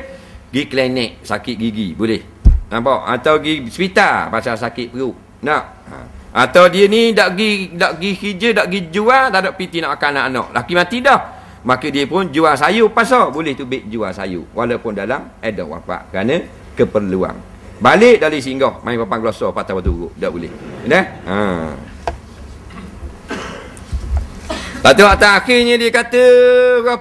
pergi klinik sakit gigi boleh. Nampak? Atau pergi hospital pasal sakit perut. Nak. Atau dia ni dak pergi kerja, dak pergi jual, tak ada piti nak makan anak-anak. Laki mati dah. Maka dia pun jual sayur pasal boleh tu jual sayur walaupun dalam edah wafat kerana keperluan. Balik dari singgah main papan gelosor patah batu urut tak boleh. Lepas tu akhirnya dia kata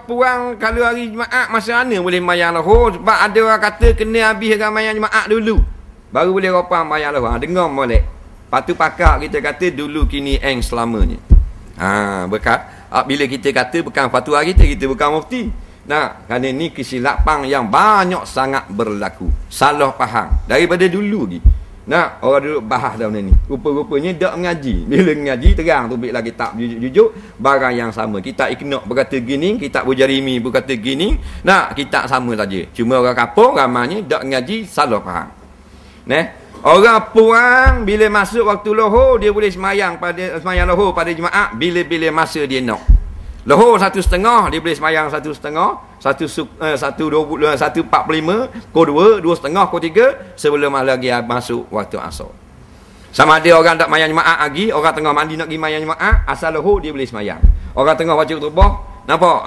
puang kalau hari Jumaat masa mana boleh mayang lohor, sebab ada orang kata kena habis mayang Jumaat dulu baru boleh rapang mayang lohor. Dengar molek. Lepas tu pakar kita kata dulu kini selamanya. Bila kita kata bukan fatwa kita bukan mufti. Kerana ni kesilapan yang banyak sangat berlaku. Salah faham daripada dulu lagi. Orang duduk bahas dah benda ni. Rupa-rupanya tak mengaji. Bila mengaji terang tu lagi tak jujur barang yang sama. Kita Iqna berkata gini, kita Bujarimi berkata gini. Kita sama saja. Cuma orang kapur ramanya tak mengaji, salah faham. Orang puang bila masuk waktu lohor dia boleh semayang lohor pada Jumaat bila-bila masa dia nak. Lohor 1.5 dia boleh semayang 1.5, 1.45, pukul 2, 2.5, pukul 3 sebelum lagi masuk waktu asar. Sama ada orang tak mayang Jumaat lagi, orang tengah mandi nak pergi mayang Jumaat, asal lohor dia boleh semayang. Orang tengah baca khutbah, nampak?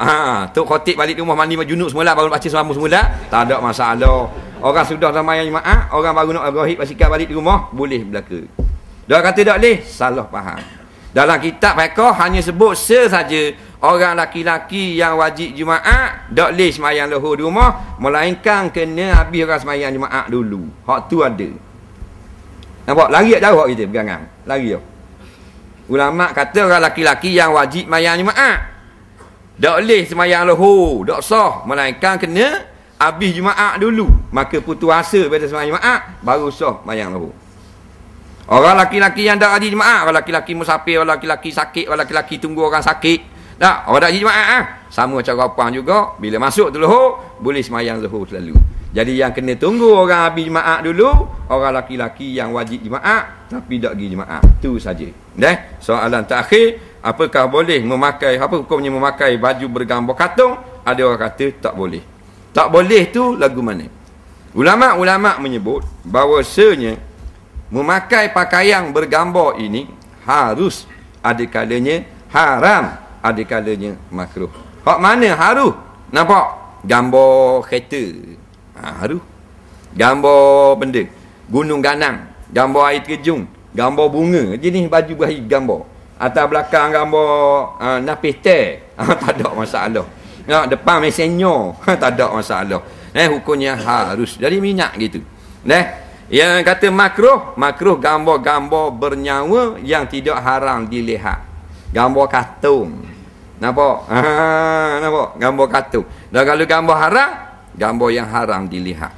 Tok khatib balik rumah mandi junub semula baru baca selama semula, tak ada masalah. Orang sudah dah mayang Jumaat, orang baru nak rahib basikal balik di rumah, boleh berlaku. Dia kata tak boleh, salah faham. Dalam kitab fiqh hanya sebut sesaja orang laki-laki yang wajib Jumaat tak boleh semayang lohor di rumah, melainkan kena habis orang semayang Jumaat dulu. Hak tu ada. Nampak? Lari tak jauh kita pegangan. Lari tak. Ulama kata orang laki-laki yang wajib mayang Jumaat tak boleh semayang lohor, tak sah, melainkan kena habis Jumaat dulu. Maka putus asa pada semayang Jumaat baru sah mayang lohor. Orang laki-laki yang tak haji Jumaat, orang laki-laki musafir, orang laki-laki sakit, orang laki-laki tunggu orang sakit, tak, orang tak haji Jumaat sama macam rapang juga, bila masuk tu lohor boleh semayang lohor selalu. Jadi yang kena tunggu orang habis Jumaat dulu, orang laki-laki yang wajib Jumaat tapi tak pergi Jumaat. Tu saja. Soalan terakhir, apakah boleh memakai, apa hukumnya memakai baju bergambar katung? Ada orang kata tak boleh. Tak boleh tu lagu mana? Ulama-ulama menyebut bahawasanya memakai pakaian bergambar ini harus ada kalanya haram, ada kalanya makruh. Hak mana harus? Nampak? Gambar kereta. Harus. Gambar benda. Gunung ganang. Gambar air terjun. Gambar bunga. Jenis baju berahi gambar. Atas belakang gambar napis teh. Tak ada masalah. Depan mesennya. Tak ada masalah. Hukumnya harus. Jadi minyak gitu. Yang kata makruh gambar-gambar bernyawa yang tidak haram dilihat. Gambar katung. Nampak? Nampak? Gambar katung. Dan kalau gambar haram, gambar yang haram dilihat.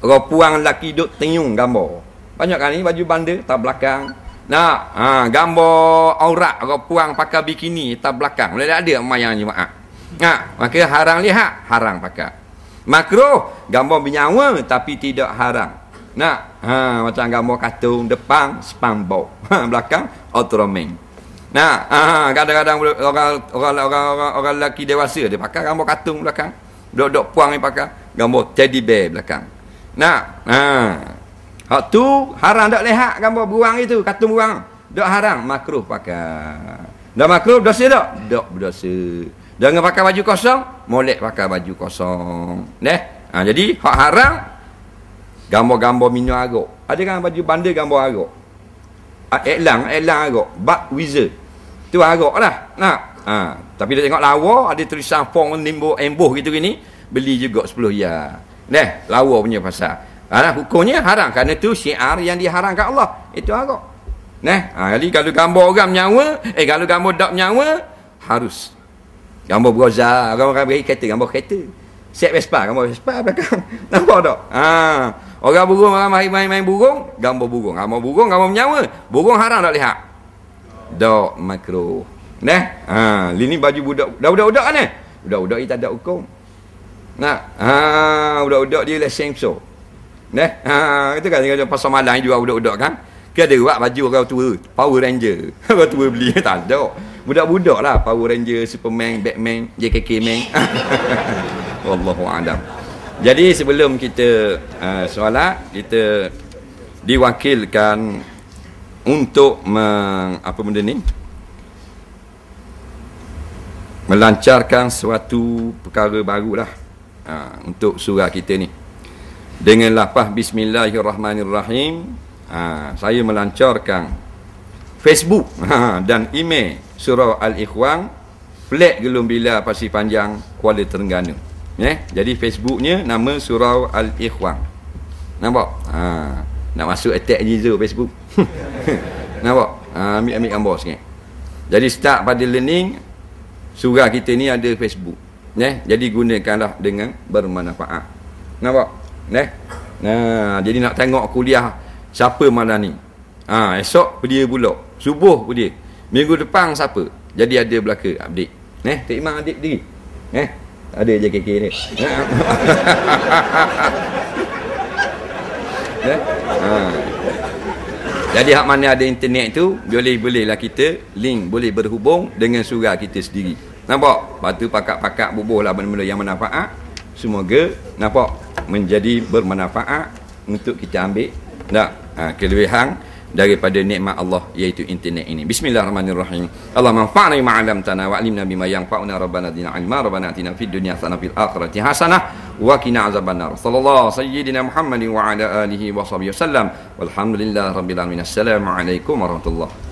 Orang puang lelaki duduk tenyung gambar. Banyak kan ni baju bandar tak belakang. Gambar aurat orang puang pakai bikini tak belakang. Boleh ada mayang Jumaat. Maka haram lihat, haram pakai. Makruh gambar bernyawa tapi tidak haram. Nah, macam gambar kartun depan SpongeBob, belakang Ultraman. Nah, kadang-kadang orang lelaki dewasa dia pakai gambar kartun belakang. Dok puang ni pakai gambar teddy bear belakang. Nah, hak tu haram dak lihat gambar beruang itu, kartun beruang. Dak haram, makruh pakai. Dah makruh dosa tak? Dak berdosa. Jangan pakai baju kosong, molek pakai baju kosong. Jadi hak haram gambar-gambar minum arak. Ada kan baju bandar gambar arak. Iklan arak, bak wizard. Tu arak lah. Nah, tapi dia tengok lawa ada tulisan fong nimbo emboh gitu gini, beli juga 10 ya. Lawa punya pasal. Hukumnya haram kerana tu syiar yang diharamkan Allah. Itu arak. Jadi kalau gambar orang menyawa, kalau gambar dak menyawa harus gambar Broza, gambar bagi kereta, gambar kereta. Set Vespa, gambar Vespa belakang. Nampak tak? Orang burung main burung, gambar burung. Gambar menyawa. Burung haram tak lihat. Dak makruh. Ini baju budak-budak kan? Budak-budak ni tak ada hukum. Budak-budak dia lesen so. Itu kan pasal malam jual budak-budak kan? Dia ada buat baju orang tua, Power Ranger. Orang tua beli tak ada. Budak-budak lah, Power Ranger, Superman, Batman, JKK Man. Wallahu a'lam. Jadi sebelum kita solat, kita diwakilkan untuk apa benda ni? Melancarkan suatu perkara barulah untuk surah kita ni. Dengan lafaz Bismillahirrahmanirrahim, saya melancarkan Facebook dan email surah Al-Ikhwan, flat Gelung Bila Pasir Panjang, Kuala Terengganu. Jadi Facebooknya nama surah Al-Ikhwan. Nampak? Nak masuk attack Jizo Facebook. Nampak? Ambil gambar sikit. Jadi start pada learning, surah kita ni ada Facebook. Jadi gunakanlah dengan bermanfaat. Nampak? Jadi nak tengok kuliah siapa malam ni. Esok dia pula. Subuh pun dia. Minggu depan siapa? Jadi ada belaka update. Tok Imam update diri. Ada JKK ni. Jadi hak mana ada internet tu, bolehlah kita link, boleh berhubung dengan surah kita sendiri. Nampak? Lepas tu pakak-pakak bubuhlah benda-benda yang bermanfaat. Semoga nampak menjadi bermanfaat untuk kita ambil kelebihan daripada nikmat Allah iaitu internet ini. Bismillahirrahmanirrahim. Allahumma anfa'na bima 'allamtana wa 'allimna bima yanfa'una rabbana zidna 'ilma rabbana atina fid dunya hasanah fil akhirati hasanah wa qina azabannar. Sallallahu sayyidina Muhammadin wa ala alihi wa sahbihi wasallam. Walhamdulillahirabbil alamin. Assalamualaikum warahmatullahi